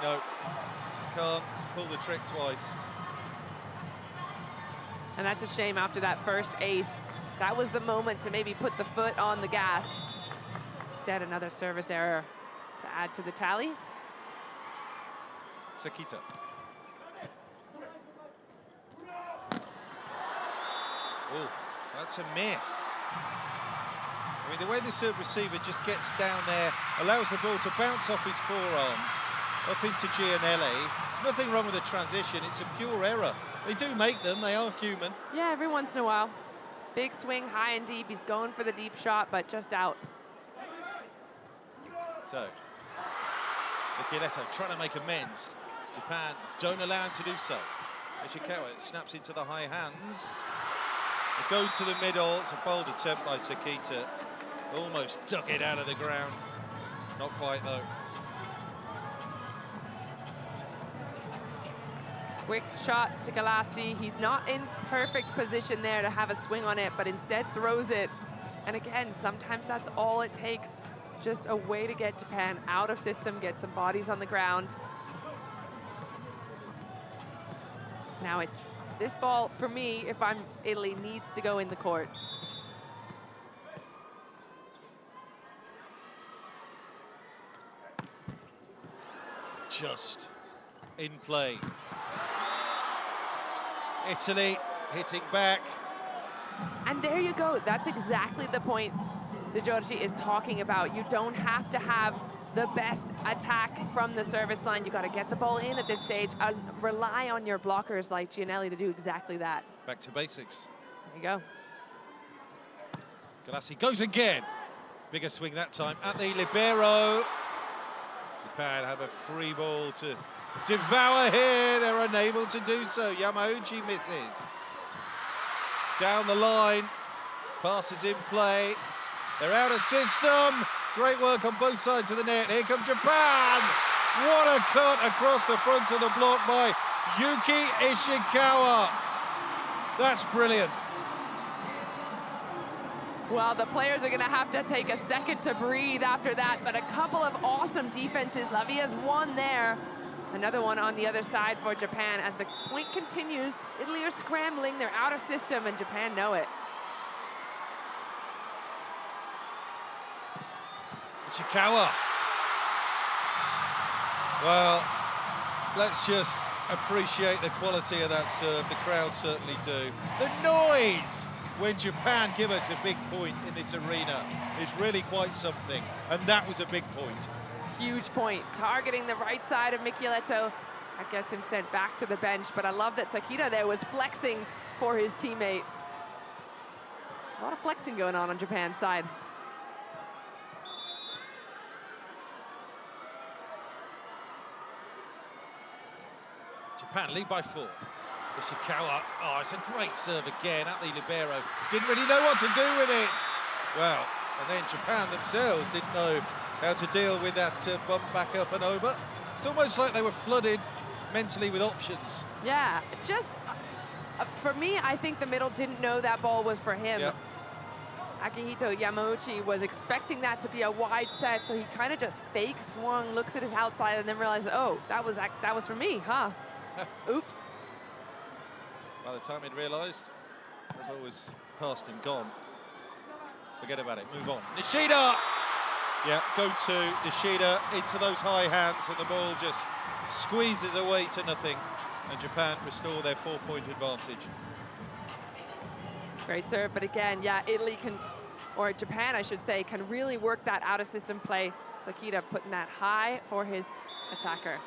No, can't pull the trick twice. And that's a shame after that first ace. That was the moment to maybe put the foot on the gas. Instead, another service error to add to the tally. Sakita. Oh, that's a miss. I mean, the way the serve receiver just gets down there, allows the ball to bounce off his forearms, up into Gianelli. Nothing wrong with the transition, it's a pure error. They do make them, they are human. Yeah, every once in a while. Big swing, high and deep. He's going for the deep shot, but just out. So, Micheletto trying to make amends. Japan don't allow him to do so. Ishikawa snaps into the high hands. They go to the middle. It's a bold attempt by Sakita. Almost dug it out of the ground. Not quite, though. Quick shot to Galassi. He's not in perfect position there to have a swing on it, but instead throws it. And again, sometimes that's all it takes. Just a way to get Japan out of system, get some bodies on the ground. Now, this ball, for me, if I'm Italy, needs to go in the court. Just in play. Italy hitting back. And there you go. That's exactly the point De Giorgi is talking about. You don't have to have the best attack from the service line. You got to get the ball in at this stage. Rely on your blockers like Gianelli to do exactly that. Back to basics. There you go. Galassi goes again. Bigger swing that time at the libero. Japan have a free ball to devour here. They're unable to do so. Yamauchi misses. Down the line. Passes in play. They're out of system. Great work on both sides of the net. Here comes Japan. What a cut across the front of the block by Yuki Ishikawa. That's brilliant. Well, the players are going to have to take a second to breathe after that, but a couple of awesome defenses. Lavia's one there. Another one on the other side for Japan. As the point continues, Italy are scrambling. They're out of system, and Japan know it. Ishikawa. Well, let's just appreciate the quality of that serve. The crowd certainly do. The noise when Japan give us a big point in this arena is really quite something, and that was a big point. Huge point, targeting the right side of Micheletto. That gets him sent back to the bench, but I love that Sakita there was flexing for his teammate. A lot of flexing going on Japan's side. Japan lead by 4. Ishikawa, oh, it's a great serve again at the libero. Didn't really know what to do with it. Well, and then Japan themselves didn't know how to deal with that bump back up and over. It's almost like they were flooded mentally with options. Yeah, just for me, I think the middle didn't know that ball was for him. Yep. Akihito Yamauchi was expecting that to be a wide set, so he kind of just fake swung, looks at his outside, and then realizes, oh, that was for me, huh? Oops. By the time he'd realised, the ball was past him, gone. Forget about it, move on. Nishida! Yeah, go to Nishida into those high hands, and the ball just squeezes away to nothing, and Japan restore their 4-point advantage. Great serve, but again, yeah, Italy can, or Japan, I should say, can really work that out-of-system play. Sakita putting that high for his attacker.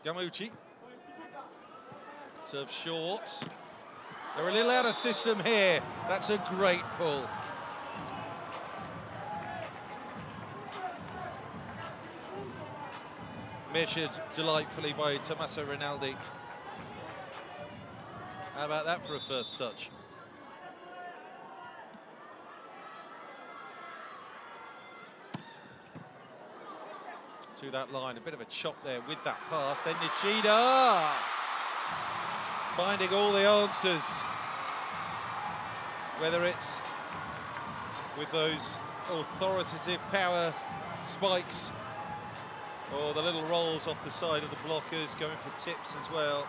Yamauchi. Serve short. They're a little out of system here. That's a great pull. Measured delightfully by Tommaso Rinaldi. How about that for a first touch? To that line, a bit of a chop there with that pass. Then Nishida finding all the answers. Whether it's with those authoritative power spikes or the little rolls off the side of the blockers, going for tips as well.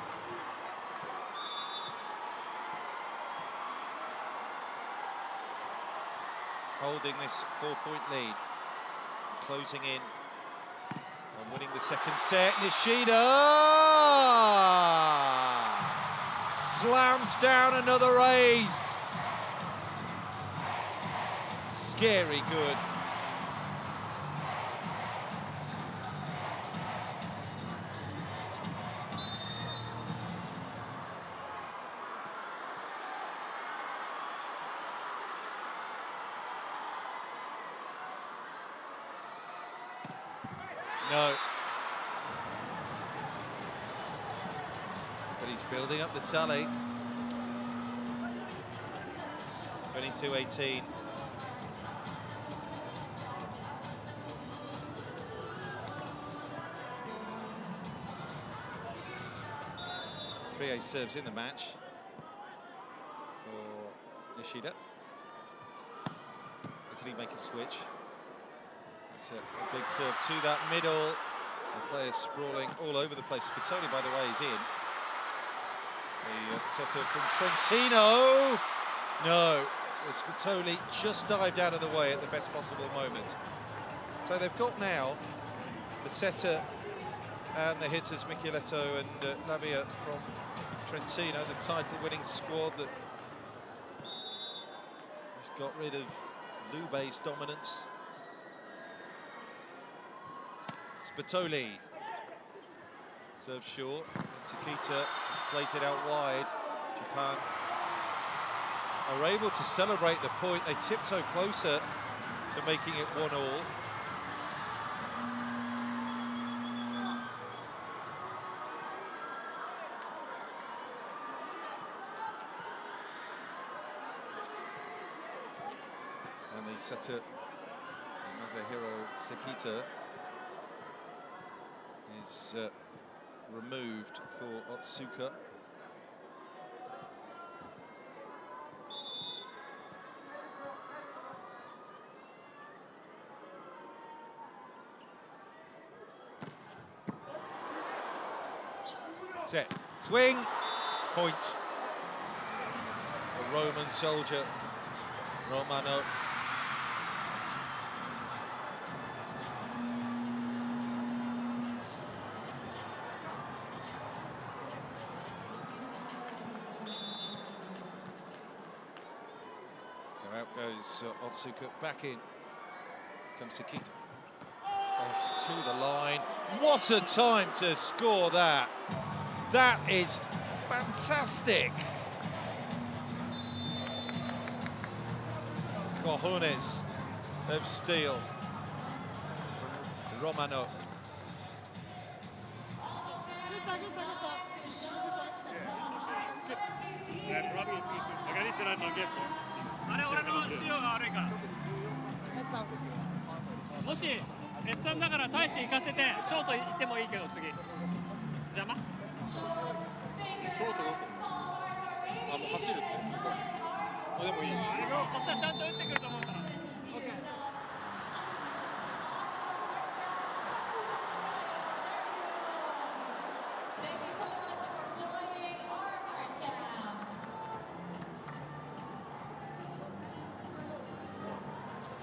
Holding this 4-point lead, closing in on winning the second set. Nishida slams down another ace. Scary good. No. But he's building up the tally. 22-18. Three ace serves in the match for Nishida. Italy make a switch. It's a big serve to that middle. The players sprawling all over the place. Spitoli, by the way, is in. The setter from Trentino. No, Spitoli just dived out of the way at the best possible moment. So they've got now the setter and the hitters, Micheletto and Lavia from Trentino, the title-winning squad that has got rid of Lube's dominance. Spitoli, serve short, Sakita has placed it out wide. Japan are able to celebrate the point. They tiptoe closer to making it 1-1. And the setter, Masahiro Sakita, is removed for Otsuka. Set, swing, point. A Roman soldier, Romano. So out goes Otsuka, back in comes Sakita. Off to the line. What a time to score that. That is fantastic. Cojones of steel. Romano. S3 だから大使行かせてショート行ってもいいけど次邪魔ショートどこあもう走るってあでもいいこっちはちゃんと打ってくると思うから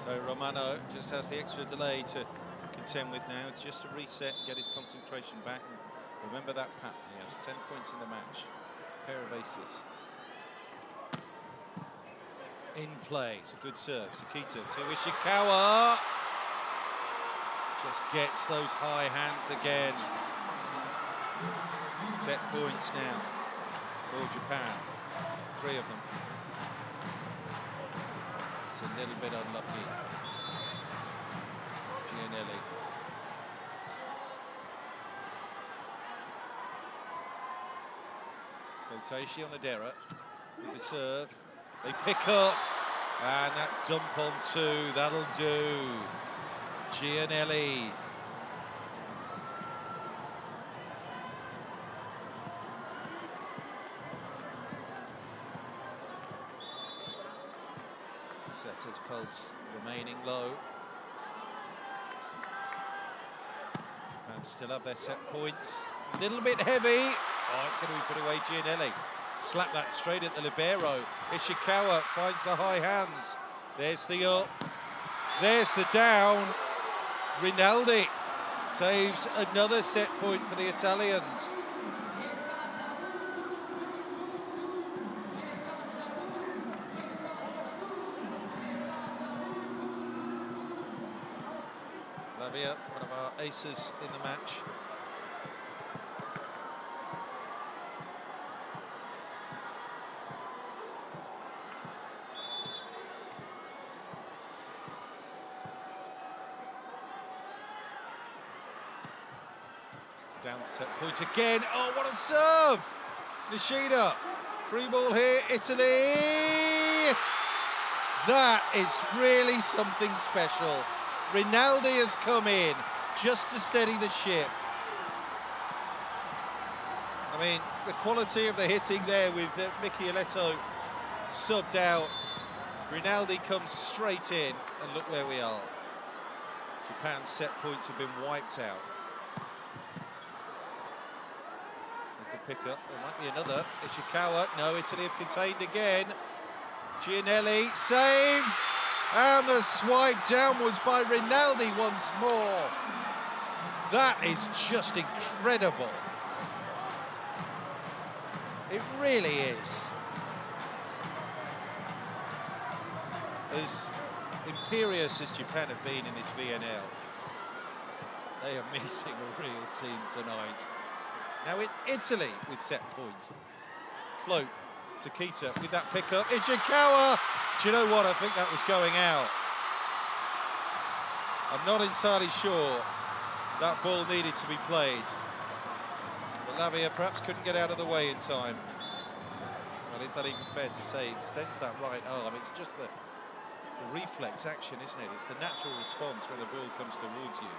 So Romano just has the extra delay to contend with now. It's just a reset and get his concentration back. And remember that pattern. He has 10 points in the match. Pair of aces. In play. It's a good serve. Sakita to Ishikawa. Just gets those high hands again. Set points now for Japan. 3 of them. It's a little bit unlucky. Gianelli. So Taishi on Adera with the serve. They pick up, and that dump on 2, that'll do. Gianelli. Setter's pulse remaining low. And still have their set points. A little bit heavy. Oh, it's going to be put away, Gianelli. Slap that straight at the libero. Ishikawa finds the high hands. There's the up. There's the down. Rinaldi saves another set point for the Italians. Lavia, one of our aces in the match. Down set point again. Oh, what a serve! Nishida. Free ball here, Italy. That is really something special. Rinaldi has come in just to steady the ship. I mean, the quality of the hitting there with Michieletto subbed out. Rinaldi comes straight in, and look where we are. Japan's set points have been wiped out. There's the pickup. There might be another. Ishikawa. No, Italy have contained again. Gianelli saves. And the swipe downwards by Rinaldi once more. That is just incredible. It really is. As imperious as Japan have been in this VNL, they are meeting a real team tonight. Now it's Italy with set point. Float. Sakita with that pickup. Ishikawa! Do you know what? I think that was going out. I'm not entirely sure that ball needed to be played. But Lavia perhaps couldn't get out of the way in time. Well, is that even fair to say? It extends that right arm. It's just the reflex action, isn't it? It's the natural response when the ball comes towards you.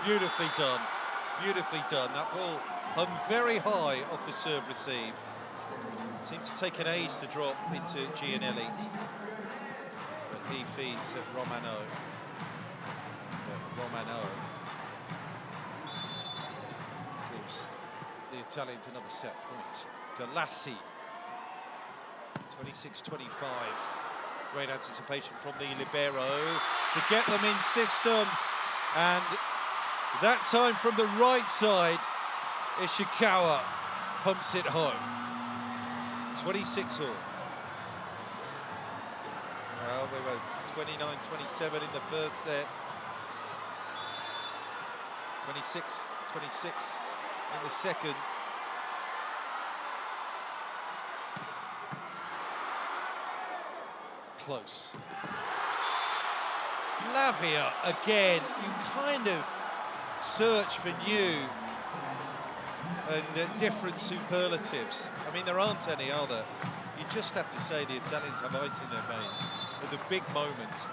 Beautifully done, beautifully done. That ball hung very high off the serve receive. Seemed to take an age to drop into Gianelli. But he feeds at Romano. But Romano gives the Italians another set point. Galassi, 26-25. Great anticipation from the libero to get them in system. And that time from the right side, Ishikawa pumps it home. 26 all. Well, we were 29-27 in the first set. 26-26 in the second. close. Lavia again, you kind of search for new and different superlatives. I mean, there aren't any, are there? You just have to say the Italians have ice in their veins at the big moments.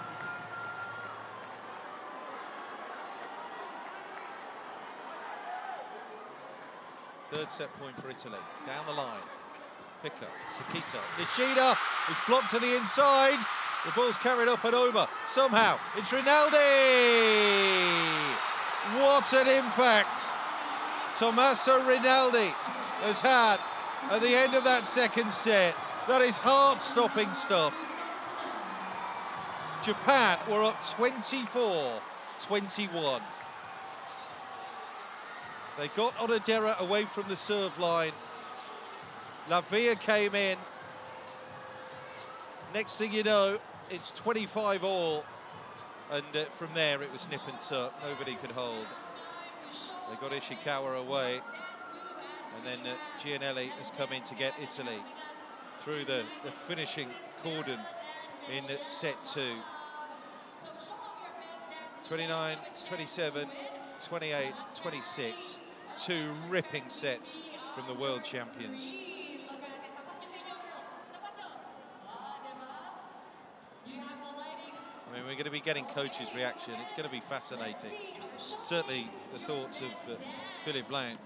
Third set point for Italy. Down the line. Picker, Sakita, Nishida is blocked to the inside. The ball's carried up and over. Somehow, it's Rinaldi! What an impact Tommaso Rinaldi has had at the end of that second set. That is heart-stopping stuff. Japan were up 24-21. They got Onodera away from the serve line. Lavia came in. Next thing you know, it's 25-all. And from there, it was nip and tuck. Nobody could hold. They got Ishikawa away. And then Gianelli has come in to get Italy through the finishing cordon in set two. 29-27, 28-26. Two ripping sets from the world champions. I mean, we're going to be getting coaches' reaction. It's going to be fascinating. Certainly the thoughts of Philippe Blanc.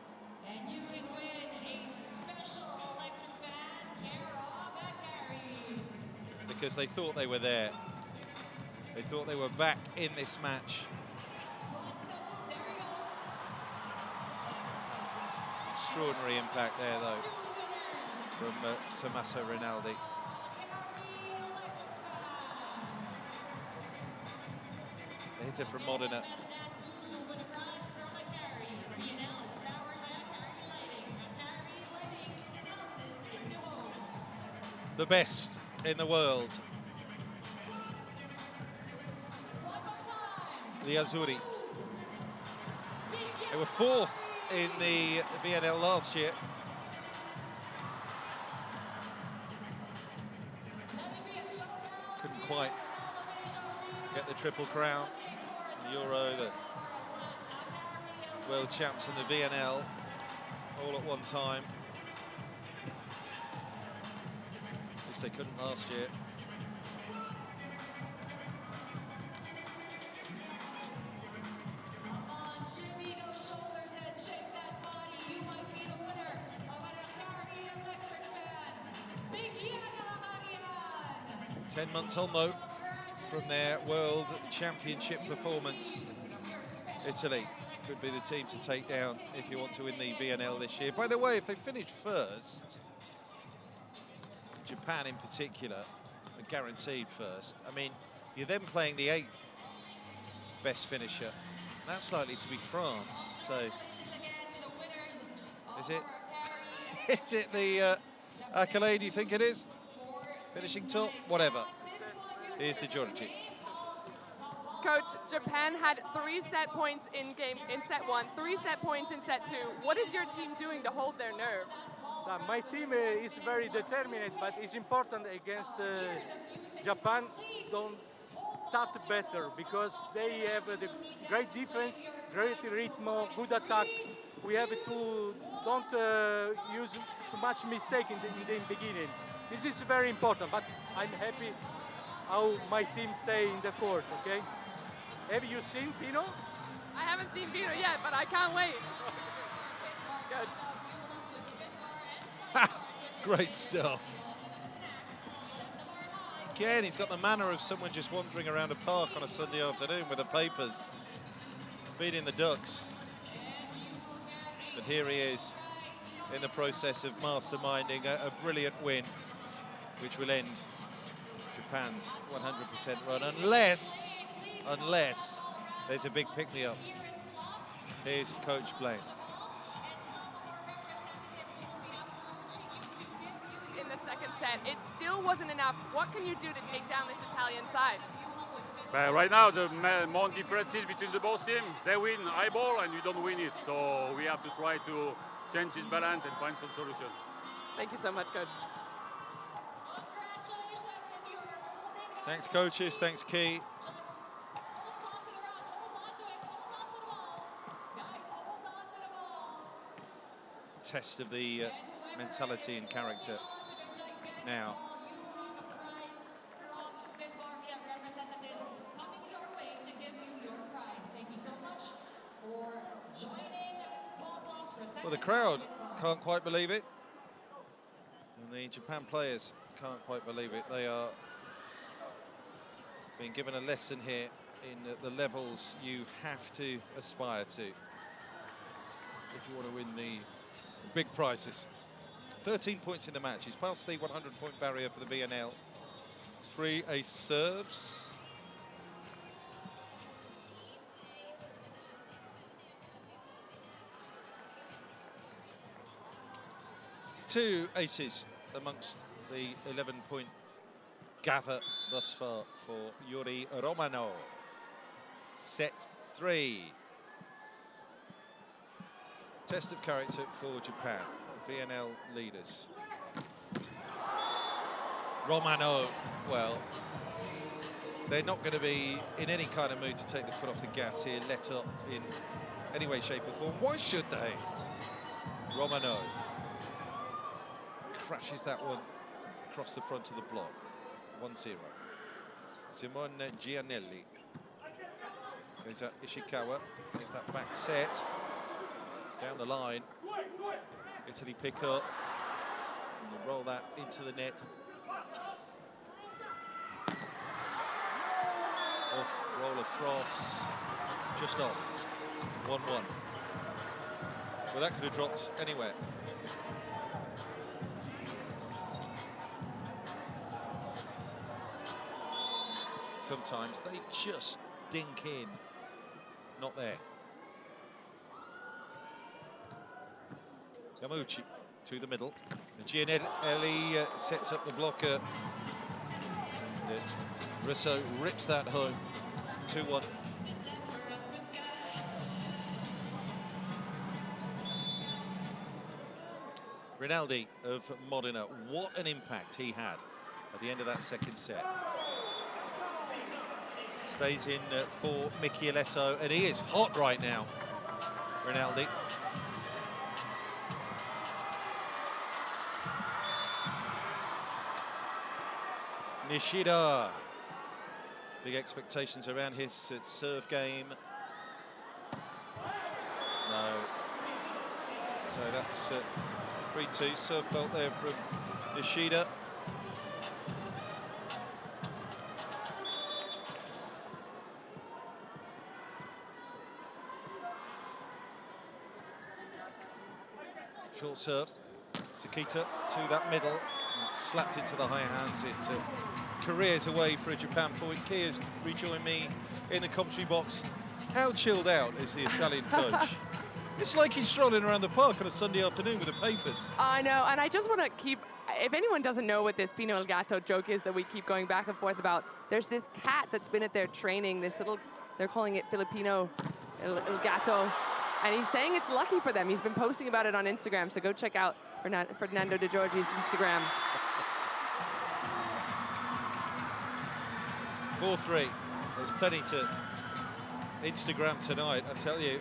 Because they thought they were there. They thought they were back in this match. Extraordinary impact there, though, from Tommaso Rinaldi. The hitter from Modena. The best in the world. The Azzurri. They were fourth in the VNL last year. Couldn't quite get the triple crown. The Euro, the world champs in the VNL, all at one time. At least they couldn't last year. Ten months on, though, from their World Championship performance. Italy could be the team to take down if you want to win the VNL this year. By the way, if they finish first, Japan in particular, are guaranteed first. I mean, you're then playing the 8th best finisher. That's likely to be France, so... Is it? Is it the accolade you think it is? Finishing top? Whatever. Here's to Giorgi. Coach, Japan had 3 set points in set 1, 3 set points in set 2. What is your team doing to hold their nerve? My team is very determined, but it's important against Japan. Don't start better because they have the great defense, great rhythm, good attack. We have to don't use too much mistake in the beginning. This is very important, but I'm happy how my team stay in the court, okay? Have you seen Pino? I haven't seen Pino yet, but I can't wait. Good. Great stuff. Again, he's got the manner of someone just wandering around a park on a Sunday afternoon with the papers, feeding the ducks. But here he is in the process of masterminding a brilliant win, which will end Japan's 100% run, unless there's a big pick-me-up. Here's Coach Blaine. In the second set, it still wasn't enough. What can you do to take down this Italian side? But right now, the main differences between the both teams, they win high ball and you don't win it. So we have to try to change this balance and find some solutions. Thank you so much, Coach. Thanks, coaches. Thanks, Key. Test of the mentality and character now. Well, the crowd can't quite believe it. And the Japan players can't quite believe it. They are being given a lesson here in the levels you have to aspire to if you want to win the big prizes. 13 points in the match. He's past the 100-point barrier for the VNL. 3 ace serves. Two aces amongst the 11-point gather thus far for Yuri Romanov. Set 3. Test of character for Japan, VNL leaders. Romanov, well, they're not going to be in any kind of mood to take the foot off the gas here, let up in any way, shape or form. Why should they? Romanov crashes that one across the front of the block. 1-0. Simone Gianelli. Goes at Ishikawa. There's that back set. Down the line. Italy pick up. And they roll that into the net. Off, roll across. Just off. 1-1. Well, that could have dropped anywhere. Sometimes they just dink in. Not there. Yamauchi to the middle. Gianelli sets up the blocker. And Risso rips that home. 2-1. Rinaldi of Modena. What an impact he had at the end of that second set. Stays in for Michieletto, and he is hot right now, Rinaldi. Nishida. Big expectations around his serve game. No. So that's 3-2, serve fault there from Nishida. Short serve, Sakita to that middle, slapped into the high hands. It careers away for a Japan point. Kia's rejoined me in the commentary box. How chilled out is the Italian coach? It's like he's strolling around the park on a Sunday afternoon with the papers. I know, and I just want to keep, if anyone doesn't know what this Pino El Gato joke is that we keep going back and forth about, there's this cat that's been at their training, this little, they're calling it Filipino El Gato. And he's saying it's lucky for them. He's been posting about it on Instagram, so go check out Fernando De Giorgi's Instagram. 4-3. There's plenty to Instagram tonight, I tell you.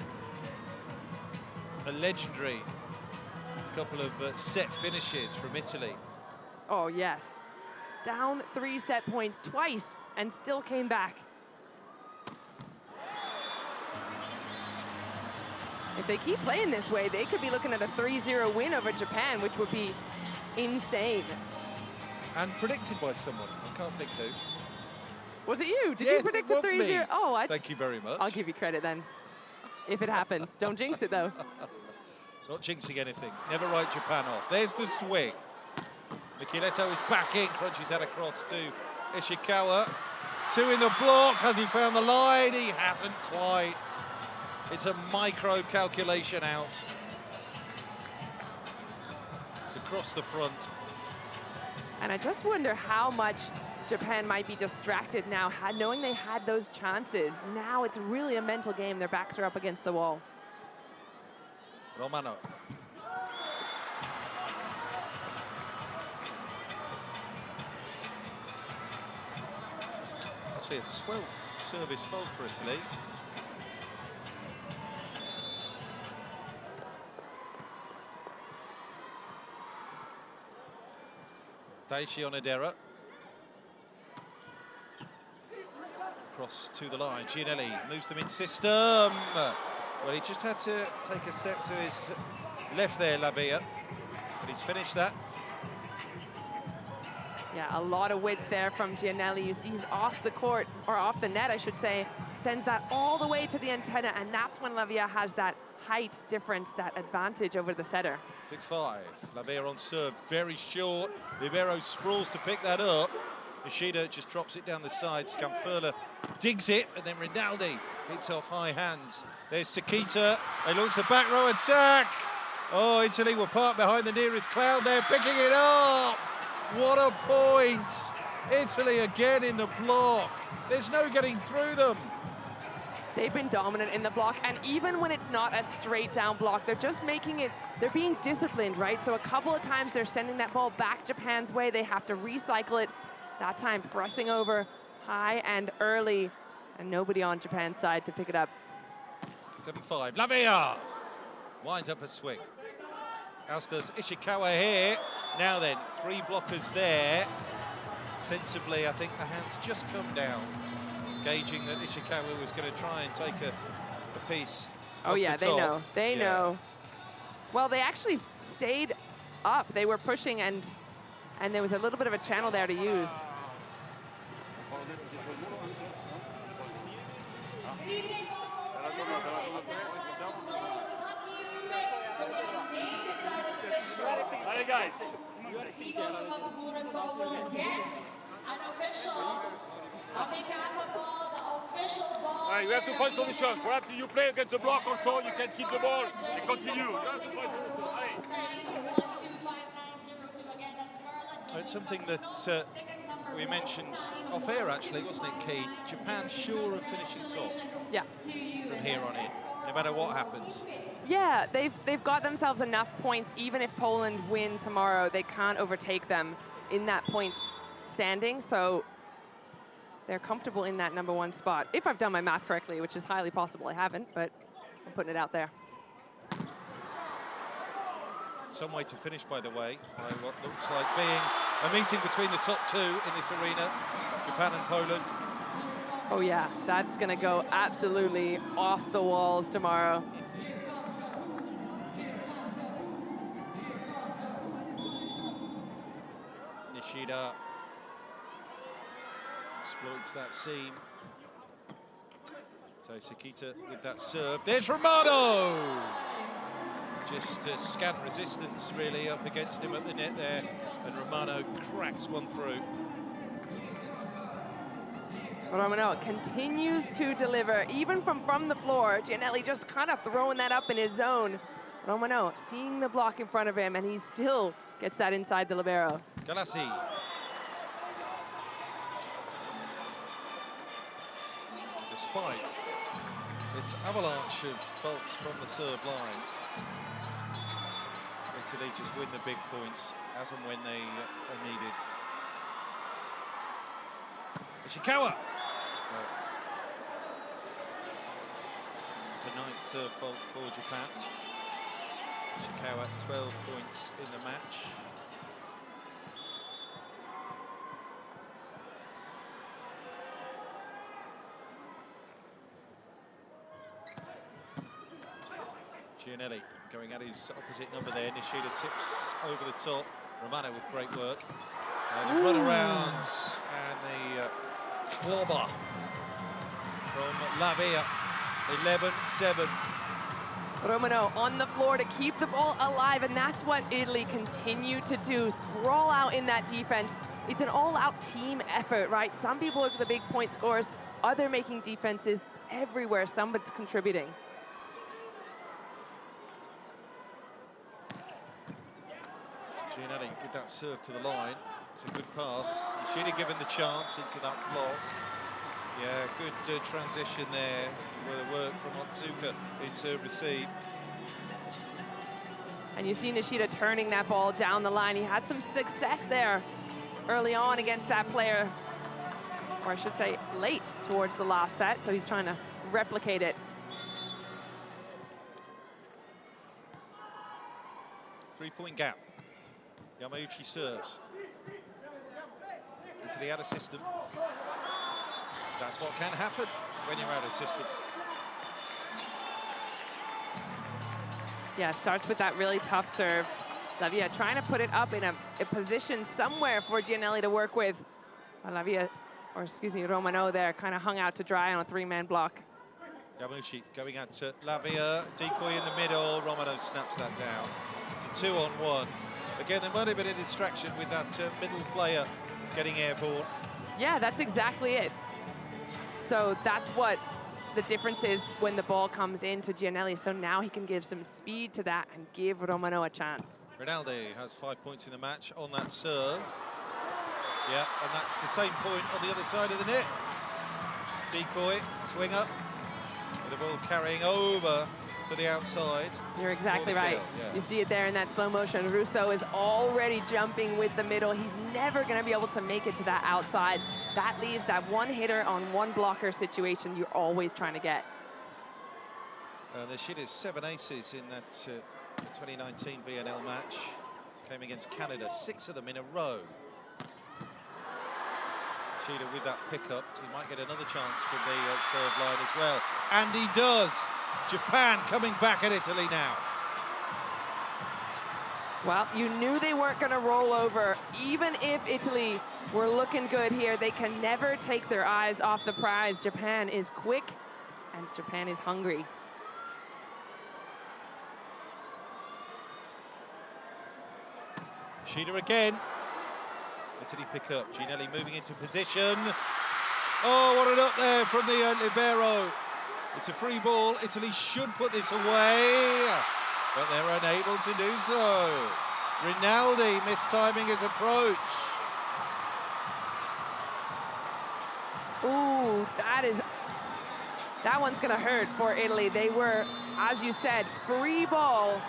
A legendary couple of set finishes from Italy. Oh, yes. Down 3 set points twice and still came back. If they keep playing this way, they could be looking at a 3-0 win over Japan, which would be insane. And predicted by someone. I can't think who. Was it you? Did Yes, you predict it a was 3-0? me. Oh, Thank you very much. I'll give you credit then, if it happens. Don't jinx it, though. Not jinxing anything. Never write Japan off. There's the swing. Michieletto is back in. Crunches that across to Ishikawa. 2 in the block. Has he found the line? He hasn't quite. It's a micro calculation out. It's across the front. And I just wonder how much Japan might be distracted now, knowing they had those chances. Now it's really a mental game. Their backs are up against the wall. Romano. actually a 12th service fault for Italy. Daichi Onodera. Across to the line, Gianelli moves them in system. Well, he just had to take a step to his left there, Lavia, but he's finished that. Yeah, a lot of width there from Gianelli. You see he's off the court, or off the net, I should say, sends that all the way to the antenna, and that's when Lavia has that height difference, that advantage over the setter. 6-5, Lavia on serve, very short. Ribeiro sprawls to pick that up. Nishida just drops it down the side. Scamfurla digs it, and then Rinaldi hits off high hands. There's Sakita. They launch the back row attack. Oh, Italy were parked behind the nearest cloud there, picking it up. What a point. Italy again in the block. There's no getting through them. They've been dominant in the block, and even when it's not a straight down block, they're just making it, they're being disciplined, right? So a couple of times they're sending that ball back Japan's way. They have to recycle it. That time pressing over high and early, and nobody on Japan's side to pick it up. 7-5, Lavia winds up a swing. As does Ishikawa here. Now then, 3 blockers there. Sensibly, I think the hands just come down, gauging that Ishikawa was going to try and take a piece. Oh yeah, the they top. know, they know. Well, they actually stayed up. They were pushing, and there was a little bit of a channel there to use. Hey guys. Right, you have to find solution. Perhaps you play against the block or so, you can keep the ball and continue. You have to find solution. It's something that we mentioned off air, actually, wasn't it, Key? Japan sure of finishing top. Yeah. From here on in, no matter what happens. Yeah, they've got themselves enough points. Even if Poland win tomorrow, they can't overtake them in that points standing. So they're comfortable in that #1 spot. If I've done my math correctly, which is highly possible I haven't, but I'm putting it out there. Some way to finish, by the way, by what looks like being a meeting between the top 2 in this arena, Japan and Poland. Oh yeah, that's gonna go absolutely off the walls tomorrow. Nishida exploits that seam. So Sakita with that serve. There's Romano! Just scant resistance, really, up against him at the net there. And Romano cracks one through. Romano continues to deliver, even from the floor. Gianelli just kind of throwing that up in his zone. Romano seeing the block in front of him, and he still gets that inside the libero. Galassi. Despite this avalanche of faults from the serve line, Italy just win the big points as and when they are needed. Ishikawa. It's a 9th serve fault for Japan. Ishikawa 12 points in the match. Gianelli going at his opposite number there. Nishida tips over the top. Romano with great work. And the run arounds and the clobber from Lavia. 11-7. Romano on the floor to keep the ball alive, and that's what Italy continue to do. Sprawl out in that defense. It's an all-out team effort, right? Some people are the big point scorers, others making defenses everywhere. Somebody's contributing. Gianelli with that serve to the line. It's a good pass. He should have given the chance into that block. Yeah, good transition there with the work from Otsuka in serve receive. And you see Nishida turning that ball down the line. He had some success there early on against that player. or I should say late towards the last set, so he's trying to replicate it. 3-point gap. Yamauchi serves. Into the out of system. That's what can happen when you're out of system. Yeah, starts with that really tough serve. Lavia trying to put it up in a position somewhere for Giannelli to work with. Lavia, or excuse me, Romano there, kind of hung out to dry on a 3-man block. Yamauchi going out to Lavia, decoy in the middle, Romano snaps that down. It's a 2-on-1. Again, there might have been a distraction with that middle player getting airborne. Yeah, that's exactly it. So that's what the difference is when the ball comes into Giannelli. So now he can give some speed to that and give Romano a chance. Rinaldi has 5 points in the match on that serve. Yeah, and that's the same point on the other side of the net. Decoy, swing up, with the ball carrying over to the outside. You're exactly right. Yeah. You see it there in that slow motion. Russo is already jumping with the middle. He's never going to be able to make it to that outside. That leaves that one hitter on one blocker situation you're always trying to get. Nishida's 7 aces in that 2019 VNL match. Came against Canada, 6 of them in a row. Nishida with that pickup, he might get another chance from the serve line as well. And he does. Japan coming back at Italy now. Well, you knew they weren't going to roll over. Even if Italy were looking good here, they can never take their eyes off the prize. Japan is quick and Japan is hungry. Nishida again. Italy pick up. Giannelli moving into position. Oh, what an up there from the libero. It's a free ball. Italy should put this away, but they're unable to do so. Rinaldi mistiming his approach. Ooh, that one's gonna hurt for Italy. They were, as you said, free ball.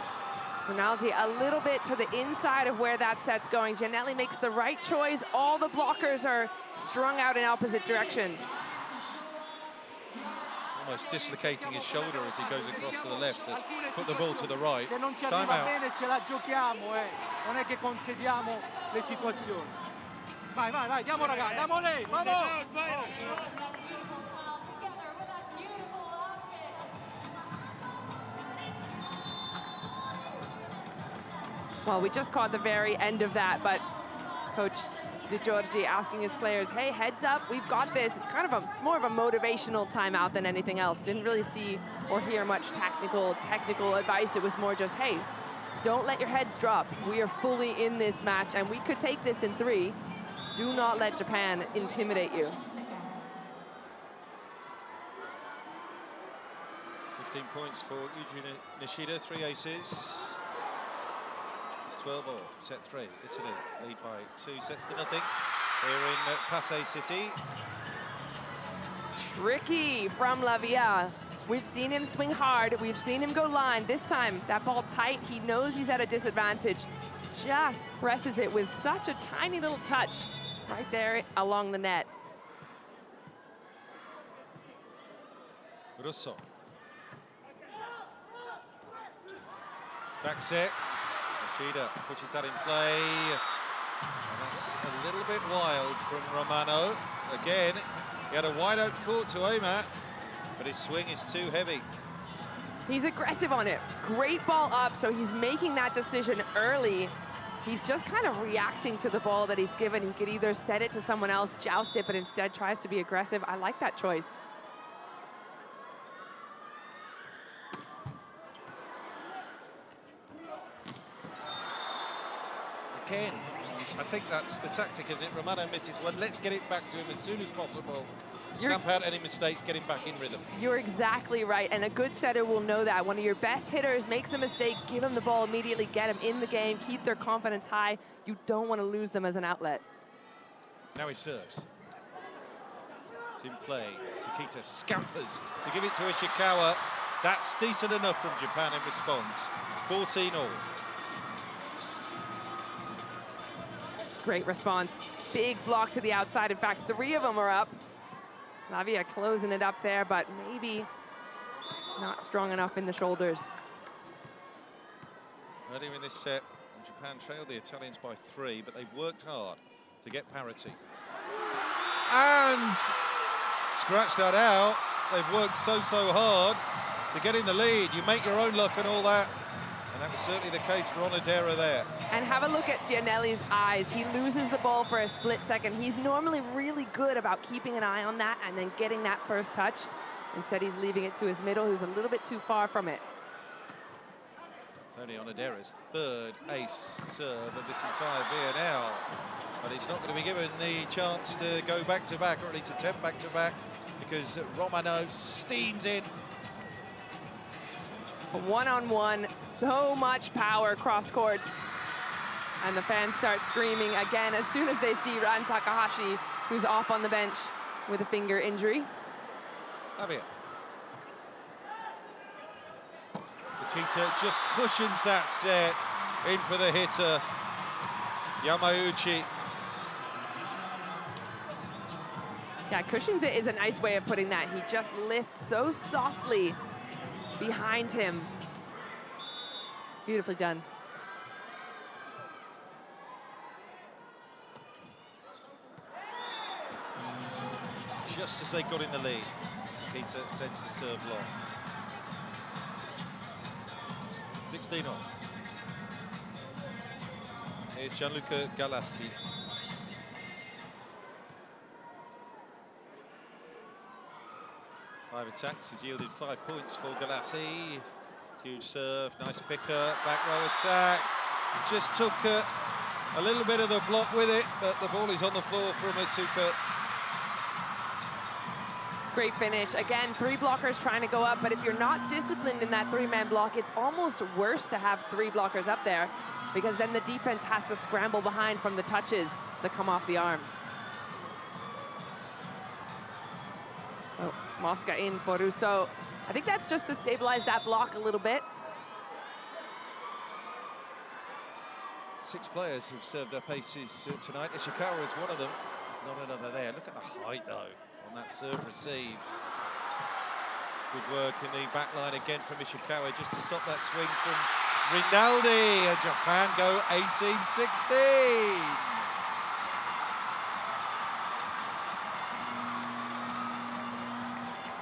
Rinaldi a little bit to the inside of where that set's going. Giannelli makes the right choice. All the blockers are strung out in opposite directions. Almost dislocating his shoulder as he goes across to the left to put the ball to the right. Se non ci Time arriva out. bene ce la giochiamo, non è che concediamo le situazioni. Vai, vai, vai, diamo ragazzi, diamo lei, vamos! Well, we just caught the very end of that, but Coach Di Giorgi asking his players, hey, heads up, we've got this. It's kind of more of a motivational timeout than anything else. Didn't really see or hear much technical advice. It was more just, hey, don't let your heads drop. We are fully in this match, and we could take this in 3. Do not let Japan intimidate you. 15 points for Yuji Nishida, 3 aces. It's 12-all, set 3. Italy lead by 2 sets to nothing here in Pasay City. Tricky from Lavia. We've seen him swing hard. We've seen him go line. This time, that ball tight. He knows he's at a disadvantage. Just presses it with such a tiny little touch right there along the net. Russo. Back set. Nishida pushes that in play. And that's a little bit wild from Romano. Again, he had a wide open court to aim at, but his swing is too heavy. He's aggressive on it. Great ball up, so he's making that decision early. He's just kind of reacting to the ball that he's given. He could either set it to someone else, joust it, but instead tries to be aggressive. I like that choice. Again, I think that's the tactic, isn't it? Romano misses one. Let's get it back to him as soon as possible. Stamp out any mistakes, get him back in rhythm. You're exactly right, and a good setter will know that. One of your best hitters makes a mistake, give him the ball immediately, get him in the game, keep their confidence high. You don't want to lose them as an outlet. Now he serves. It's in play. Sakita scampers to give it to Ishikawa. That's decent enough from Japan in response. 14-all. Great response. Big block to the outside. In fact, 3 of them are up. Lavia closing it up there, but maybe not strong enough in the shoulders. Earlier in this set, Japan trailed the Italians by 3, but they worked hard to get parity. And scratch that out. They've worked so hard to get in the lead. You make your own luck and all that. And that was certainly the case for Onodera there. And have a look at Gianelli's eyes. He loses the ball for a split second. He's normally really good about keeping an eye on that and then getting that first touch. Instead, he's leaving it to his middle, who's a little bit too far from it. It's only Onodera's 3rd ace serve of this entire VNL. But he's not going to be given the chance to go back-to-back, or at least attempt back-to-back, because Romano steams in. One-on-one, so much power cross court. And the fans start screaming again as soon as they see Ran Takahashi, who's off on the bench with a finger injury. Lavia. Sakita just cushions that set. In for the hitter, Yamauchi. Yeah, cushions it is a nice way of putting that. He just lifts so softly behind him. Beautifully done. Just as they got in the lead, Sakita sends the serve long. 16 on. Here's Gianluca Galassi. Five attacks has yielded 5 points for Galassi. Huge serve, nice picker, back row attack. Just took a little bit of the block with it, but the ball is on the floor from Atsuka. Great finish. Again, 3 blockers trying to go up, but if you're not disciplined in that 3-man block, it's almost worse to have 3 blockers up there, because then the defense has to scramble behind from the touches that come off the arms. So Mosca in for Russo. I think that's just to stabilize that block a little bit. 6 players who've served up aces tonight. Ishikawa is one of them. There's not another there. Look at the height, though, on that serve receive. Good work in the back line again from Ishikawa, just to stop that swing from Rinaldi. And Japan go 18-16.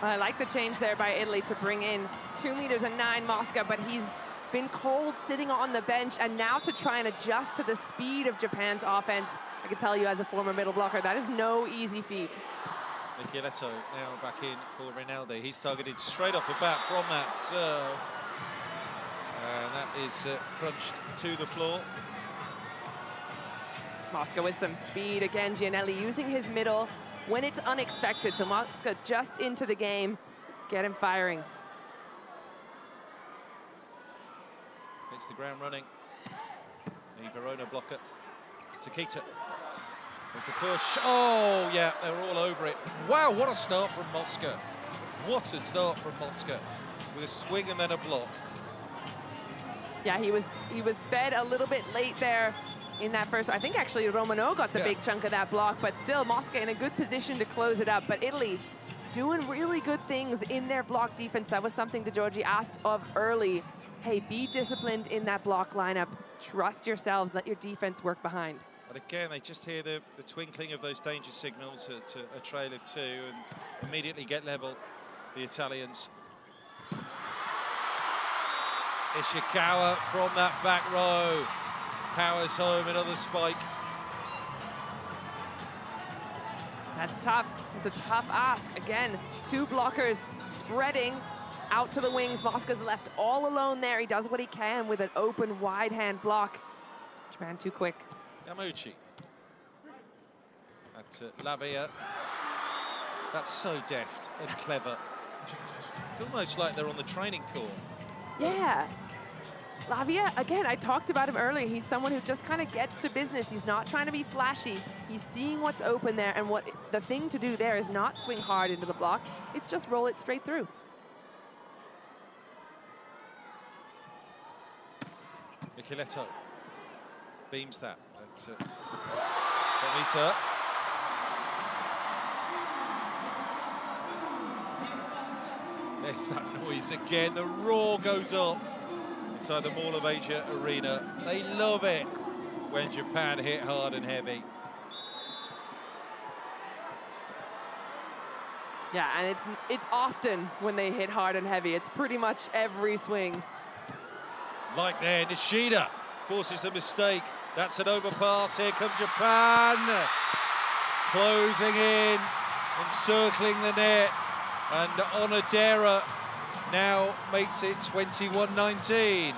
I like the change there by Italy to bring in 2 meters and 9 Mosca, but he's been cold sitting on the bench, and now to try and adjust to the speed of Japan's offense. I can tell you as a former middle blocker, that is no easy feat. Micheletto now back in for Rinaldi. He's targeted straight off the bat from that serve. And that is crunched to the floor. Mosca with some speed. Again, Gianelli using his middle when it's unexpected. So Mosca just into the game. Get him firing. Hits the ground running. The Verona blocker. Sakita. There's the push. Oh, yeah, they're all over it. Wow, what a start from Mosca. What a start from Mosca. With a swing and then a block. Yeah, he was fed a little bit late there in that first. I think actually Romano got the big chunk of that block, but still Mosca in a good position to close it up. But Italy doing really good things in their block defense. That was something that Giorgi asked of early. Hey, be disciplined in that block lineup. Trust yourselves, let your defense work behind. But again, they just hear the twinkling of those danger signals at a trail of 2 and immediately get level, the Italians. Ishikawa from that back row. Powers home, another spike. That's tough. It's a tough ask. Again, 2 blockers spreading out to the wings. Mosca's left all alone there. He does what he can with an open, wide hand block. Japan too quick. Yamauchi. At Lavia. That's so deft and clever. It's almost like they're on the training court. Yeah. Lavia, again, I talked about him earlier. He's someone who just kind of gets to business. He's not trying to be flashy. He's seeing what's open there, and what the thing to do there is not swing hard into the block. It's just roll it straight through. Micheletto beams that. Tomita. There's that noise again. The roar goes off inside the Mall of Asia arena. They love it when Japan hit hard and heavy. Yeah, and it's often when they hit hard and heavy. It's pretty much every swing. Like there, Nishida forces a mistake. That's an overpass. Here comes Japan. Closing in, encircling the net. And Onodera now makes it 21-19.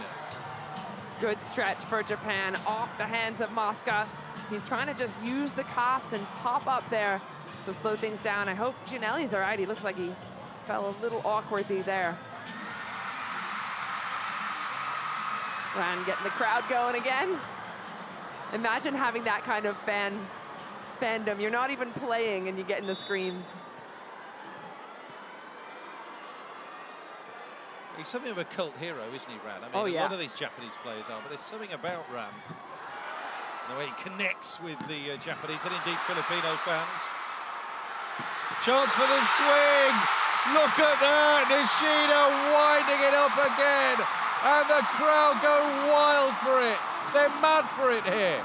Good stretch for Japan off the hands of Mosca. He's trying to just use the cuffs and pop up there to slow things down. I hope Gianelli's all right. He looks like he fell a little awkwardly there. And getting the crowd going again. Imagine having that kind of fandom. You're not even playing and you get in the screams. He's something of a cult hero, isn't he, Ran? I mean, a lot of these Japanese players are, but there's something about Ran. The way he connects with the Japanese and indeed Filipino fans. Chance for the swing. Look at that. Nishida winding it up again. And the crowd go wild for it. They're mad for it here.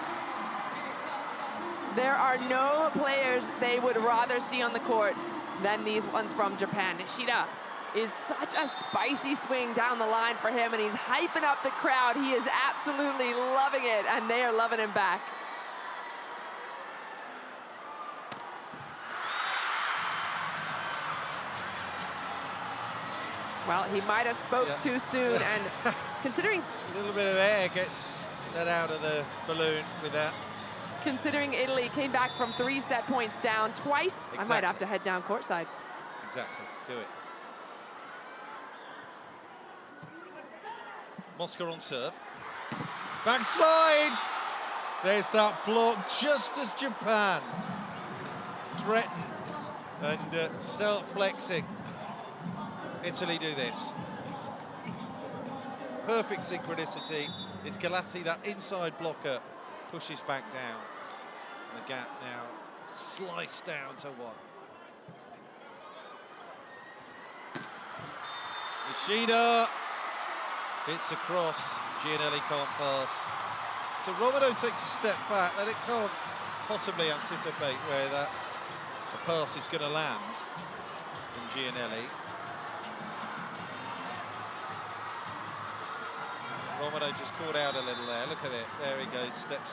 There are no players they would rather see on the court than these ones from Japan. Nishida is such a spicy swing down the line for him, and he's hyping up the crowd. He is absolutely loving it, and they are loving him back. Well, he might have spoke too soon, and considering... A little bit of air gets let out of the balloon with that. Considering Italy came back from 3 set points down twice, I might have to head down courtside. Exactly, do it. Mosca on serve. Backslide! There's that block just as Japan threaten and start flexing. Italy do this. Perfect synchronicity. It's Galassi, that inside blocker, pushes back down. The gap now sliced down to 1. Nishida hits across. Gianelli can't pass. So Romano takes a step back, and it can't possibly anticipate where the pass is going to land from Gianelli. Romano just caught out a little there. Look at it. There he goes. Steps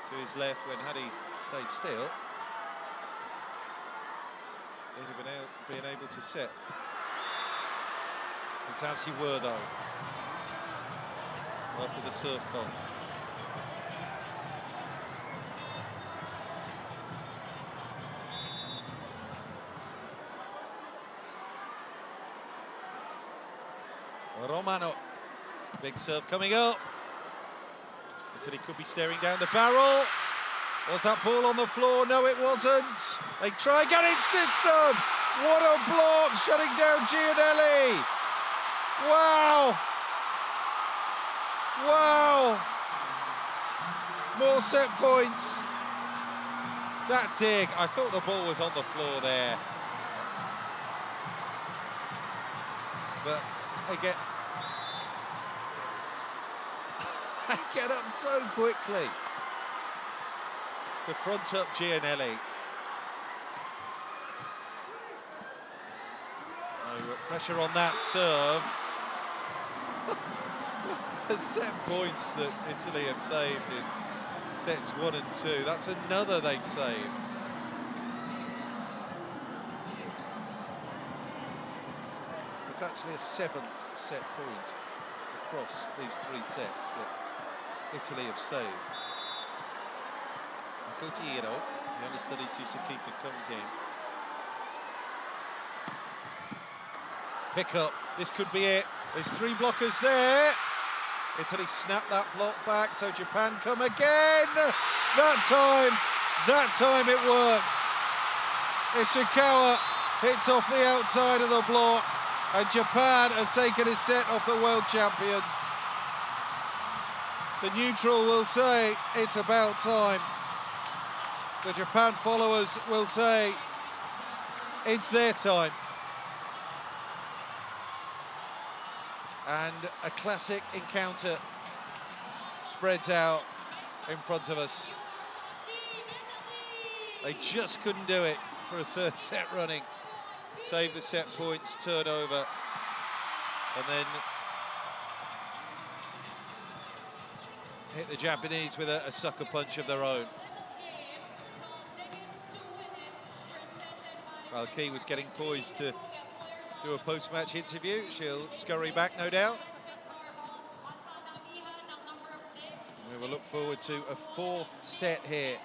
to his left when had he stayed still, he'd have been able to set. It's as you were, though, after the serve fault. Romano, big serve coming up. Italy could be staring down the barrel. Was that ball on the floor? No, it wasn't. They try and get in system. What a block, shutting down Gianelli. Wow. Wow. More set points. That dig, I thought the ball was on the floor there. But they get up so quickly to front up Gianelli. Oh, pressure on that serve. The set points that Italy have saved in sets 1 and 2. That's another they've saved. It's actually a 7th set point across these 3 sets that Italy have saved. Kotiiro, the understudy to Sakita, comes in. Pick up, this could be it. There's 3 blockers there. Italy snap that block back, so Japan come again. That time it works. Ishikawa hits off the outside of the block, and Japan have taken a set off the world champions. The neutral will say it's about time. The Japan followers will say it's their time. And a classic encounter spreads out in front of us. They just couldn't do it for a third set running. Save the set points, turnover, and then hit the Japanese with a sucker punch of their own. Well, Key was getting poised to do a post-match interview. She'll scurry back, no doubt. We will look forward to a fourth set here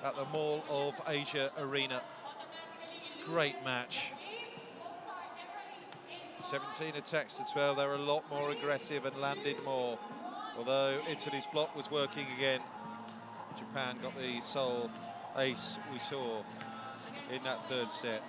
at the Mall of Asia Arena. Great match. 17 attacks to 12. They were a lot more aggressive and landed more. Although Italy's block was working again, Japan got the sole ace we saw in that third set.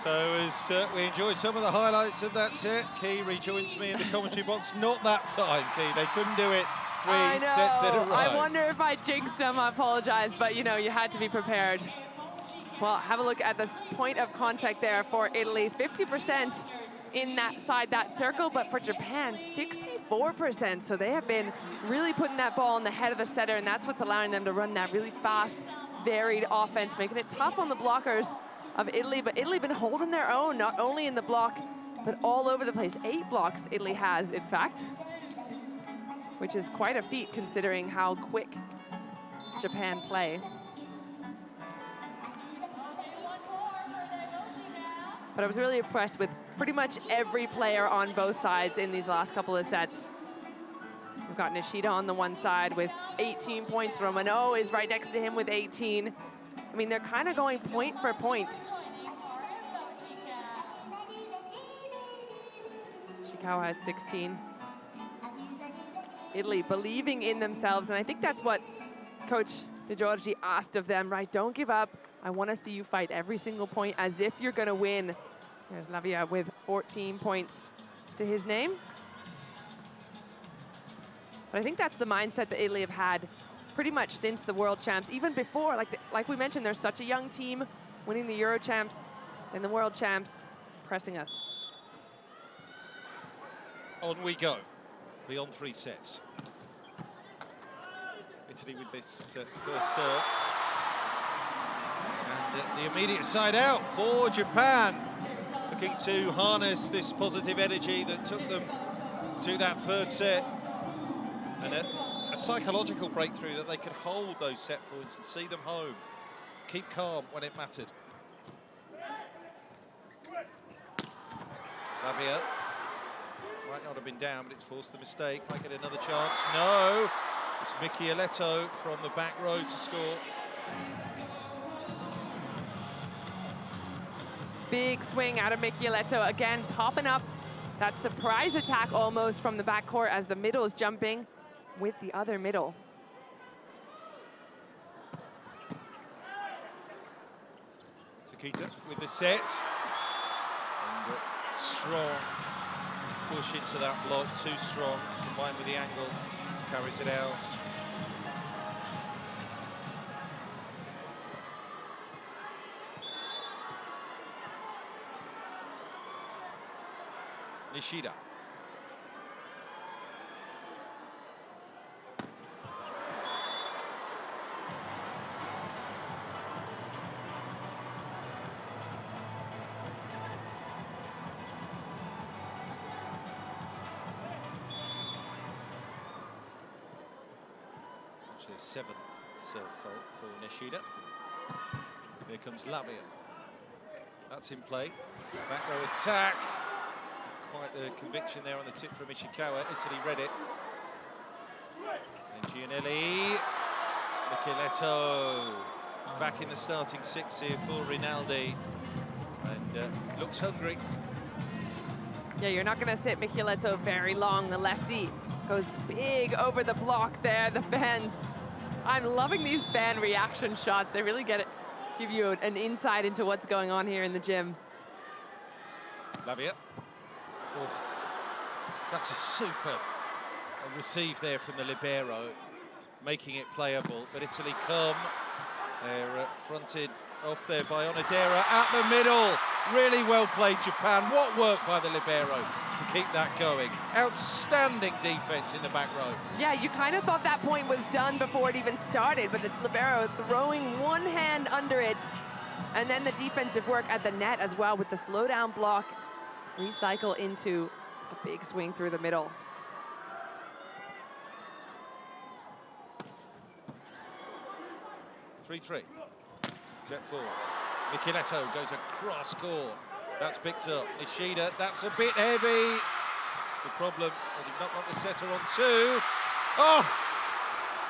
So as we enjoy some of the highlights of that set, Key rejoins me in the commentary box. Not that time, Key. They couldn't do it I know. sets in a row. I wonder if I jinxed them. I apologize, but you know, you had to be prepared. Well, have a look at the point of contact there for Italy. 50% in that side, that circle, but for Japan, 64%. So they have been really putting that ball in the head of the setter, and that's what's allowing them to run that really fast, varied offense, making it tough on the blockers of Italy. But Italy been holding their own, not only in the block, but all over the place. 8 blocks Italy has, in fact, which is quite a feat considering how quick Japan play. But I was really impressed with pretty much every player on both sides in these last couple of sets. We've got Nishida on the one side with 18 points. Romano is right next to him with 18. I mean, they're kind of going point for point. Ishikawa had 16. Italy believing in themselves, and I think that's what Coach De Giorgi asked of them, right? Don't give up. I want to see you fight every single point as if you're going to win. There's Lavia with 14 points to his name. But I think that's the mindset that Italy have had pretty much since the World Champs, even before. Like we mentioned, they're such a young team, winning the Euro Champs and the World Champs, pressing us. On we go, beyond 3 sets. Italy with this first serve. And the immediate side out for Japan, looking to harness this positive energy that took them to that third set. And a psychological breakthrough that they could hold those set points and see them home. Keep calm when it mattered. Lavia might not have been down, but it's forced the mistake. Might get another chance. No! It's Michieletto from the back row to score. Big swing out of Michieletto, again popping up that surprise attack almost from the backcourt as the middle is jumping with the other middle. Sakita with the set. And strong push into that block, too strong, combined with the angle, carries it out. Nishida. Actually, a 7th serve fault for Nishida. Here comes Lavia. That's in play. Back row attack. Quite the conviction there on the tip from Ishikawa. Italy read it. And Gianelli Micheletto back in the starting six here for Rinaldi, and looks hungry. Yeah, you're not going to sit Micheletto very long. The lefty goes big over the block there, the fans. I'm loving these fan reaction shots. They really give you an insight into what's going on here in the gym. Lavia. Oh, that's a super receive there from the libero, making it playable. But Italy come. They're fronted off there by Onodera at the middle. Really well played, Japan. What work by the libero to keep that going. Outstanding defense in the back row. Yeah, you kind of thought that point was done before it even started, but the libero throwing one hand under it, and then the defensive work at the net as well with the slow down block, recycle into a big swing through the middle. Three. Set forward. Micheletto goes across court. That's picked up. Nishida, that's a bit heavy. The problem, they did not want the setter on two. Oh!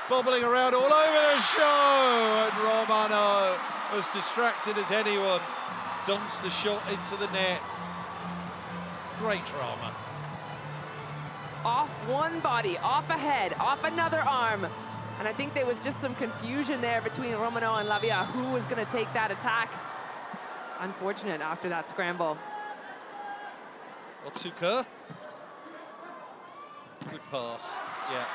Bobbling around all over the show. And Romano, as distracted as anyone, dumps the shot into the net. Great drama. Off one body, off a head, off another arm. And I think there was just some confusion there between Romano and Lavia, who was going to take that attack. Unfortunate after that scramble. Otsuka. Good pass, yeah.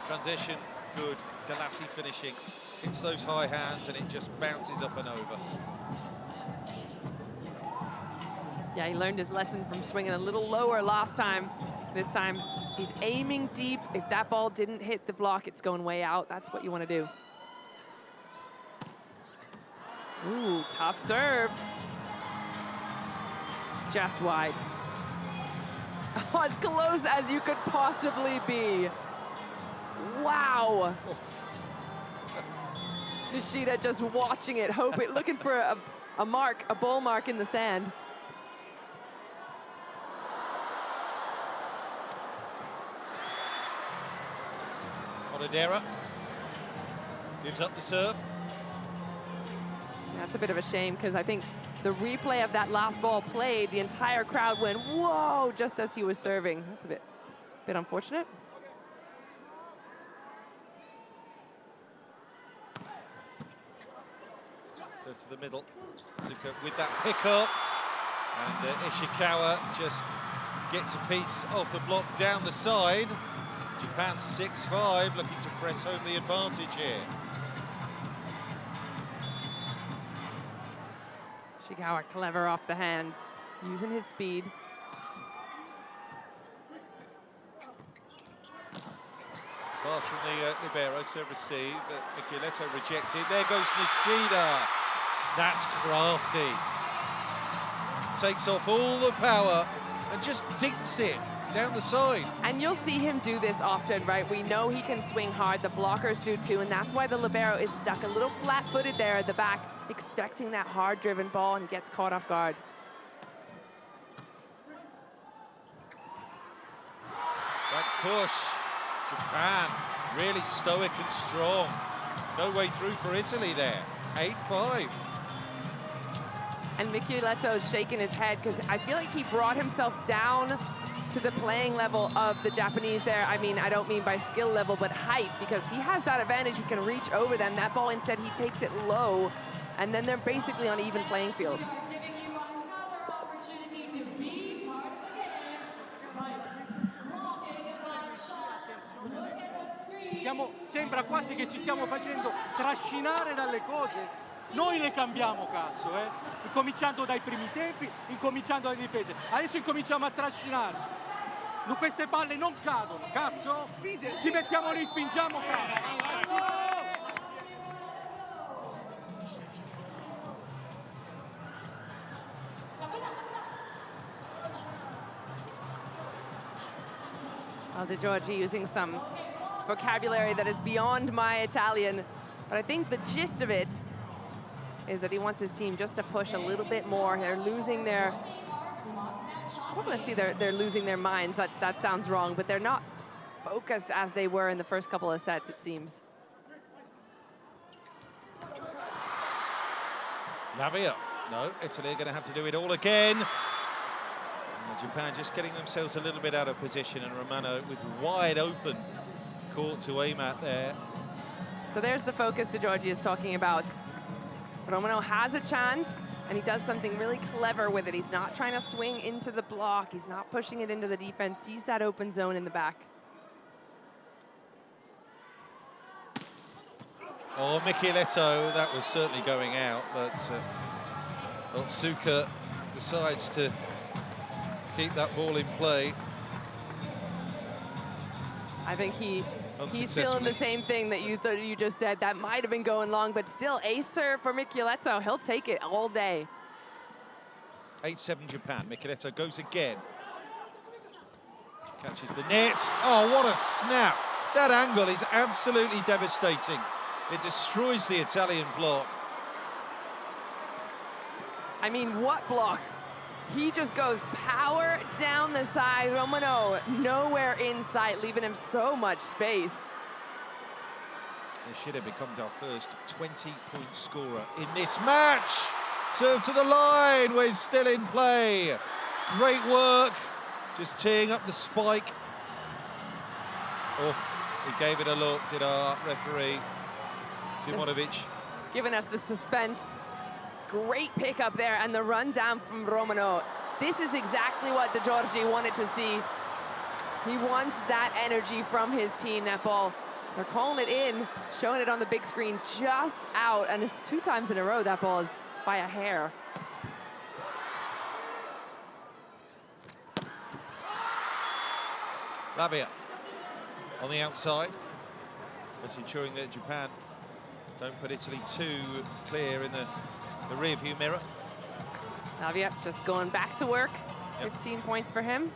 Transition, good. Galassi finishing. Hits those high hands and it just bounces up and over. Yeah, he learned his lesson from swinging a little lower last time. This time, he's aiming deep. If that ball didn't hit the block, it's going way out. That's what you want to do. Ooh, tough serve. Just wide. Oh, as close as you could possibly be. Wow. Nishida just watching it, looking for a mark, a ball mark in the sand. Onodera gives up the serve. That's a bit of a shame because I think the replay of that last ball played, the entire crowd went, whoa, just as he was serving. That's a bit unfortunate. Serve to the middle. Zuka with that pickup. And Ishikawa just gets a piece off the block down the side. Japan 6-5, looking to press home the advantage here. Ishikawa clever off the hands, using his speed. Pass from the libero, serve receive, but Micheletto rejected. There goes Nishida. That's crafty. Takes off all the power and just dinks it down the side. And you'll see him do this often, right? We know he can swing hard, the blockers do too, and that's why the libero is stuck a little flat-footed there at the back, expecting that hard-driven ball, and he gets caught off guard. That push, Japan really stoic and strong. No way through for Italy there, 8-5. And Micheletto is shaking his head because I feel like he brought himself down to the playing level of the Japanese there. I mean, I don't mean by skill level, but height, because he has that advantage. He can reach over them. That ball, instead, he takes it low, and then they're basically on even playing field. Sembra quasi che ci stiamo facendo trascinare dalle cose. Noi le cambiamo, cazzo, incominciando dai primi tempi, incominciando dalle difese. Adesso incominciamo a trascinarci. Queste palle non cadono, cazzo! Ci mettiamo lì, spingiamo, cazzo! Well, De Giorgi using some vocabulary that is beyond my Italian, but I think the gist of it is that he wants his team just to push a little bit more. They're losing their, I don't want to see they're losing their minds. That sounds wrong, but they're not focused as they were in the first couple of sets, it seems. Lavia. No, Italy are going to have to do it all again. And Japan just getting themselves a little bit out of position, and Romano with wide open court to aim at there. So there's the focus that Georgie is talking about. Romano has a chance, and he does something really clever with it. He's not trying to swing into the block. He's not pushing it into the defense. Sees that open zone in the back. Oh, Michieletto, that was certainly going out, but Otsuka decides to keep that ball in play. I think he's feeling the same thing that you just said. That might have been going long, but still, ace serve for Michieletto. He'll take it all day. 8-7 Japan. Michieletto goes again. Catches the net. Oh, what a snap. That angle is absolutely devastating. It destroys the Italian block. I mean, what block? He just goes power down the side. Romano nowhere in sight, leaving him so much space. Nishida becomes our first 20-point scorer in this match. Serve to the line, we're still in play. Great work, just teeing up the spike. Oh, he gave it a look, did our referee, Simonovic. Giving us the suspense. Great pick up there, and the run down from Romano. This is exactly what De Giorgi wanted to see. He wants that energy from his team, that ball. They're calling it in, showing it on the big screen, just out, and it's 2 times in a row that ball is by a hair. Lavia on the outside, just ensuring that Japan don't put Italy too clear in the rear-view mirror. Lavia just going back to work. Yep. 15 points for him.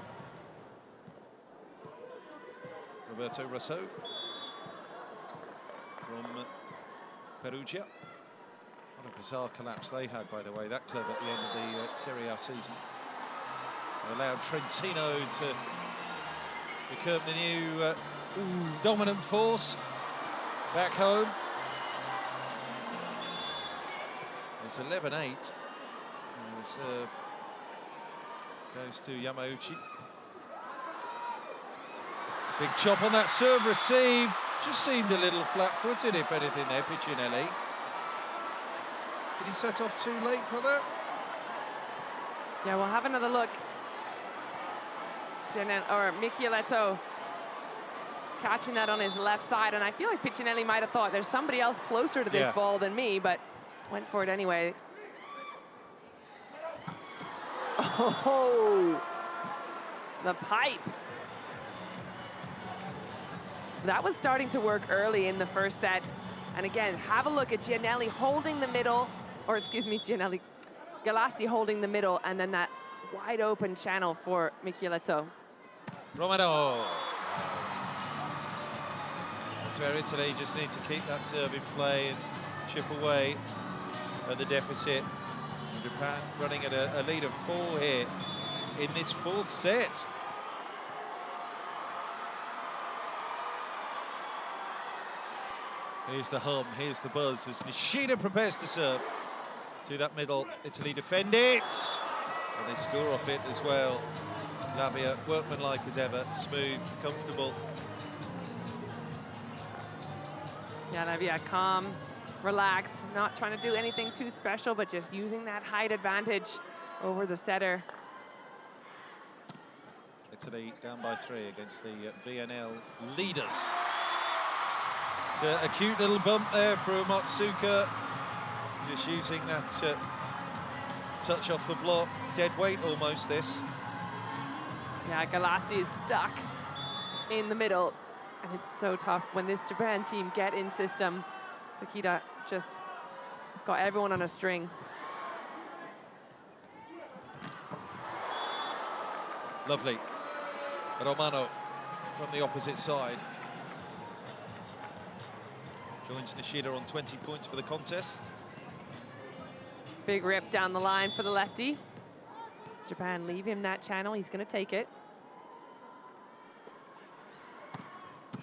Roberto Rosso from Perugia. What a bizarre collapse they had, by the way, that club at the end of the Serie A season. They allowed Trentino to become the new dominant force back home. It's 11-8. The serve goes to Yamauchi. Big chop on that serve receive. Just seemed a little flat-footed, if anything, there, Piccinelli. Did he set off too late for that? Yeah, we'll have another look. Michieletto catching that on his left side, and I feel like Piccinelli might have thought there's somebody else closer to this ball than me, but went for it anyway. Oh, the pipe. That was starting to work early in the first set. And again, have a look at Giannelli holding the middle, or excuse me, Galassi holding the middle, and then that wide open channel for Michieletto. Romano. That's where Italy just need to keep that serve in play and chip away at the deficit. Japan running at a lead of 4 here in this 4th set. Here's the hum, here's the buzz as Nishida prepares to serve to that middle. Italy defend it, and they score off it as well. Lavia, workmanlike as ever, smooth, comfortable. Yeah, Lavia, calm, relaxed, not trying to do anything too special, but just using that height advantage over the setter. Italy down by 3 against the VNL leaders. A cute little bump there from Otsuka, just using that touch off the block. Dead weight almost, this. Yeah, Galassi is stuck in the middle, and it's so tough when this Japan team get in system. Sakita just got everyone on a string. Lovely. Romano from the opposite side. Joins Nishida on 20 points for the contest. Big rip down the line for the lefty. Japan leave him that channel, he's gonna take it.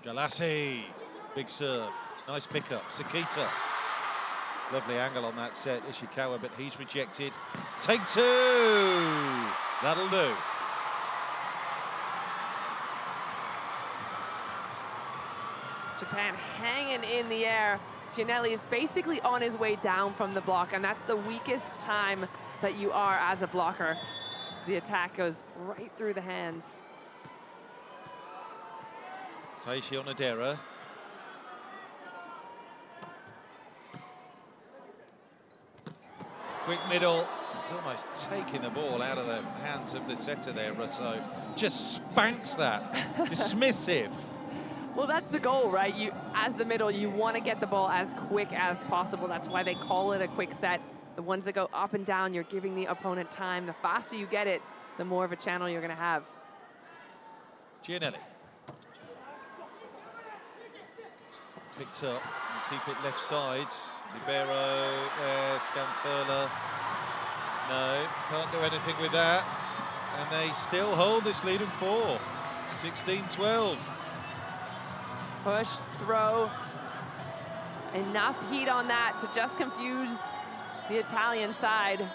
Galassi, big serve, nice pickup, Sakita. Lovely angle on that set, Ishikawa, but he's rejected. Take two! That'll do. Japan hanging in the air. Giannelli is basically on his way down from the block, and that's the weakest time that you are as a blocker. The attack goes right through the hands. Taishi Onodera. Quick middle. He's almost taking the ball out of the hands of the setter there, Russo. Just spanks that. Dismissive. Well, that's the goal, right? You, as the middle, you want to get the ball as quick as possible. That's why they call it a quick set. The ones that go up and down, you're giving the opponent time. The faster you get it, the more of a channel you're going to have. Giannelli. Picked up, keep it left side. Libero, Scanfurla. No, can't do anything with that. And they still hold this lead of 4. 16-12. Push, throw. Enough heat on that to just confuse the Italian side.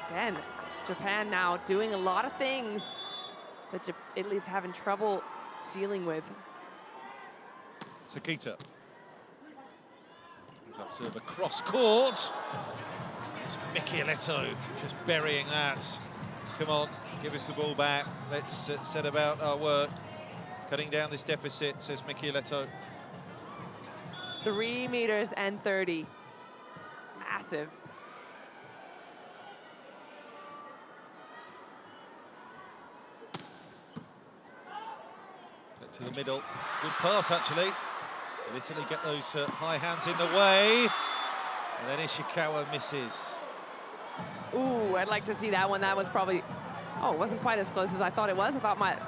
Again, Japan now doing a lot of things that Italy's having trouble dealing with. Sakita. That serve across court. It's Michieletto just burying that. Come on, give us the ball back. Let's set about our work. Cutting down this deficit, says Michieletto. 3 meters and 30. Massive. Get to the middle. Good pass, actually. But Italy get those high hands in the way. And then Ishikawa misses. Ooh, I'd like to see that one. That was probably, oh, it wasn't quite as close as I thought it was. I thought might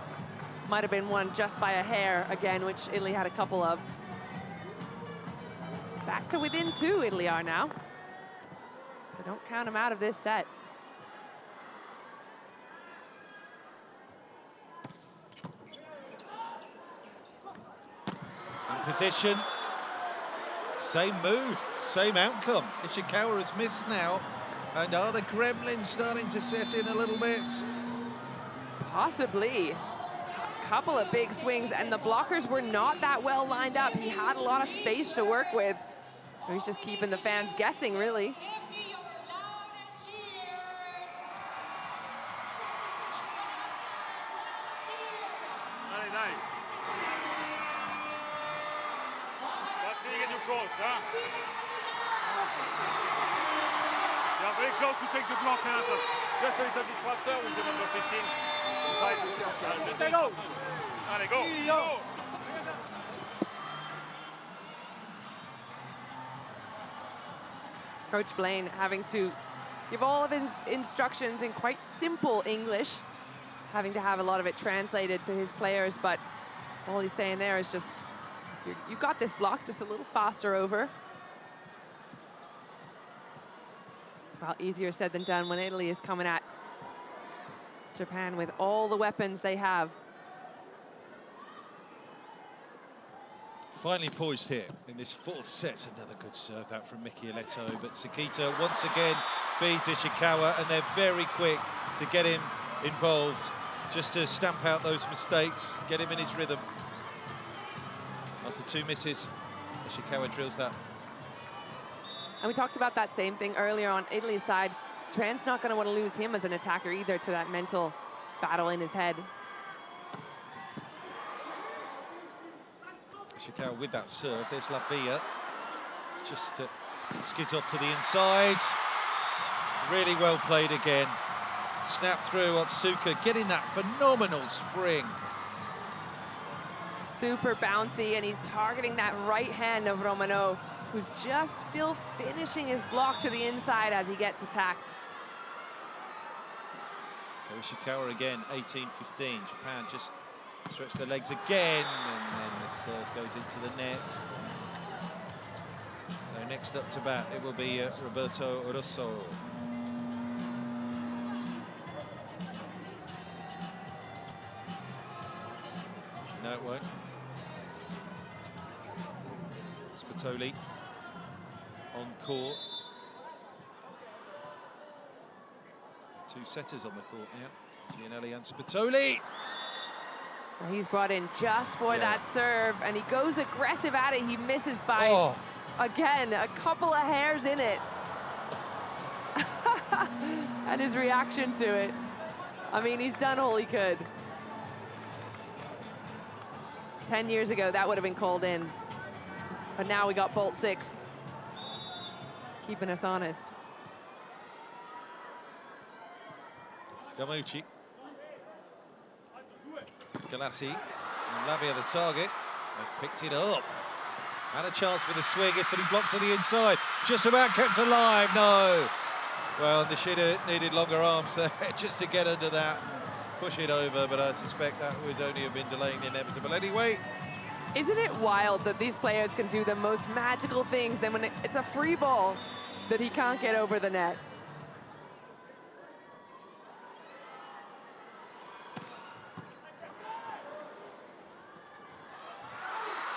have been one just by a hair again, which Italy had a couple of. Back to within 2, Italy are now. So don't count them out of this set. In position. Same move, same outcome. Ishikawa has missed now. And are the Gremlins starting to set in a little bit? Possibly. Couple of big swings, and the blockers were not that well lined up. He had a lot of space to work with. So he's just keeping the fans guessing, really. They are very close to take the block out. Just a little bit faster with the number 15. Just go. Allez, go. Coach Blaine having to give all of his instructions in quite simple English, having to have a lot of it translated to his players, but all he's saying there is just, you got this block, just a little faster over. Well, easier said than done when Italy is coming at Japan with all the weapons they have. Finally poised here in this full set. Another good serve that from Michieletto, but Sakita once again feeds Ishikawa, and they're very quick to get him involved, just to stamp out those mistakes, get him in his rhythm. After 2 misses, Ishikawa drills that. And we talked about that same thing earlier on Italy's side. Japan's not going to want to lose him as an attacker either to that mental battle in his head. Ishikawa with that serve. There's Lavia. It's just skids off to the inside. Really well played again. Snap through Otsuka, getting that phenomenal spring. Super bouncy, and he's targeting that right hand of Romano, who's just still finishing his block to the inside as he gets attacked. So Ishikawa again, 18-15. Japan just stretch their legs again, and then the serve goes into the net. So next up to bat, it will be Roberto Russo. No, it won't. Spatoli. court. Two setters on the court now, Gianelli and Spitoli. He's brought in just for that serve, and he goes aggressive at it. He misses by, again, a couple of hairs in it. And his reaction to it. I mean, he's done all he could. 10 years ago, that would have been called in. But now we got bolt 6. Keeping us honest. Gamucci. Galassi and Lavia the target. They've picked it up. Had a chance for the swing. Italy blocked to the inside. Just about kept alive. No. Well, Nishida needed longer arms there just to get under that, push it over. But I suspect that would only have been delaying the inevitable anyway. Isn't it wild that these players can do the most magical things, then when it's a free ball that he can't get over the net?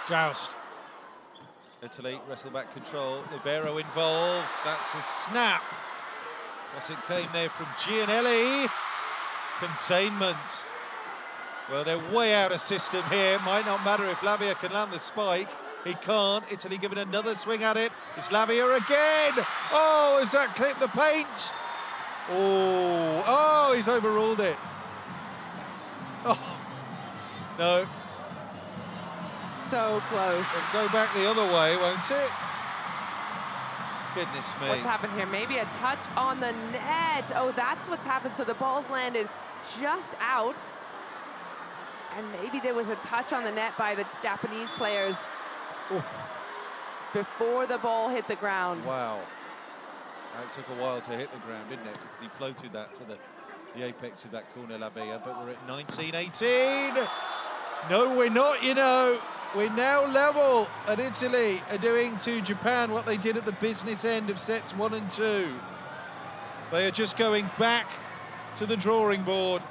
Joust. Italy wrestle back control. Libero involved. That's a snap. As it came there from Gianelli. Containment. Well, they're way out of system here. Might not matter if Lavia can land the spike. He can't. Italy giving another swing at it. It's Lavia again. Oh, has that clipped the paint? Oh, he's overruled it. Oh, no. So close. It'll go back the other way, won't it? Goodness me. What's happened here? Maybe a touch on the net. Oh, that's what's happened. So the ball's landed just out. And maybe there was a touch on the net by the Japanese players before the ball hit the ground. Wow. It took a while to hit the ground, didn't it? Because he floated that to the apex of that corner, Lavia. But we're at 19-18. No, we're not, you know. We're now level, and Italy are doing to Japan what they did at the business end of sets 1 and 2. They are just going back to the drawing board.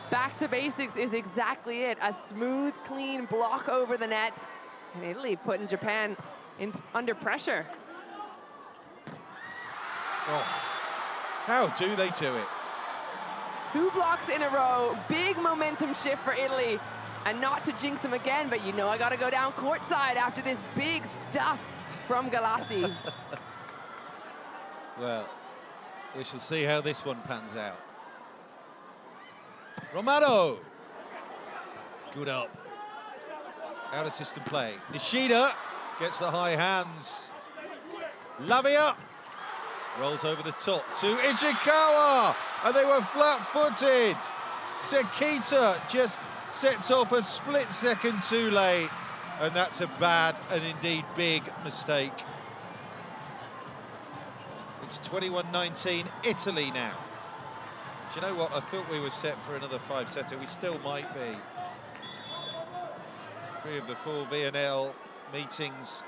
Back to basics is exactly it. A smooth, clean block over the net. And Italy putting Japan under pressure. Oh, how do they do it? 2 blocks in a row. Big momentum shift for Italy. And not to jinx them again, but you know I got to go down courtside after this big stuff from Galassi. Well, we shall see how this one pans out. Romano. Good up. Out of system play. Nishida gets the high hands. Lavia rolls over the top to Ichikawa. And they were flat-footed. Sekita just sets off a split second too late, and that's a bad and indeed big mistake. It's 21-19 Italy now. Do you know what? I thought we were set for another 5-setter. We still might be. 3 of the 4 VNL meetings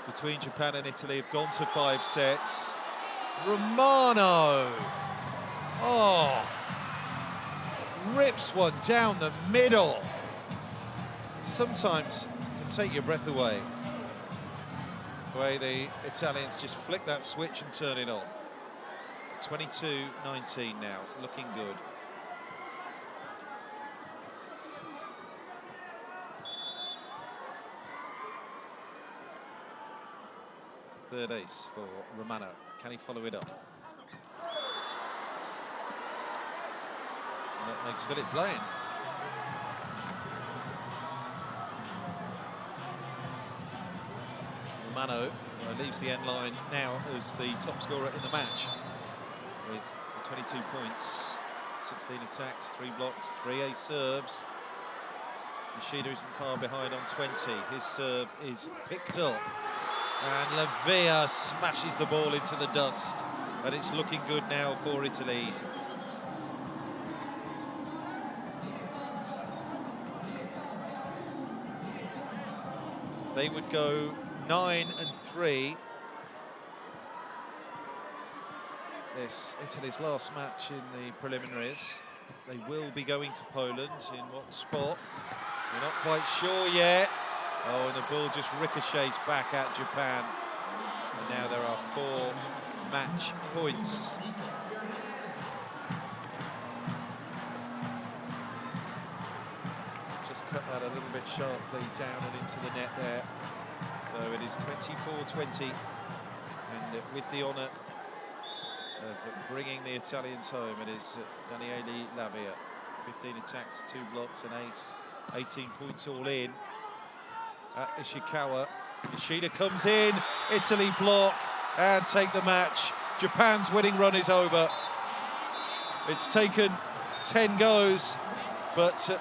between Japan and Italy have gone to 5 sets. Romano. Oh. Rips one down the middle. Sometimes can take your breath away. The way the Italians just flick that switch and turn it on. 22-19 now, looking good. Third ace for Romano. Can he follow it up? That makes Philip playing. Romano leaves the end line now as the top scorer in the match with 22 points, 16 attacks, 3 blocks, 3 ace serves. Nishida isn't far behind on 20. His serve is picked up, and Lavia smashes the ball into the dust, and it's looking good now for Italy. They would go 9-3. This Italy's last match in the preliminaries. They will be going to Poland. In what spot? We're not quite sure yet. Oh, and the ball just ricochets back at Japan. And now there are 4 match points. Just cut that a little bit sharply down and into the net there. So it is 24-20, and with the honour of bringing the Italians home, it is Daniele Lavia. 15 attacks, 2 blocks, an ace, 18 points all in. Ishikawa, Nishida comes in, Italy block and take the match. Japan's winning run is over. It's taken 10 goes, but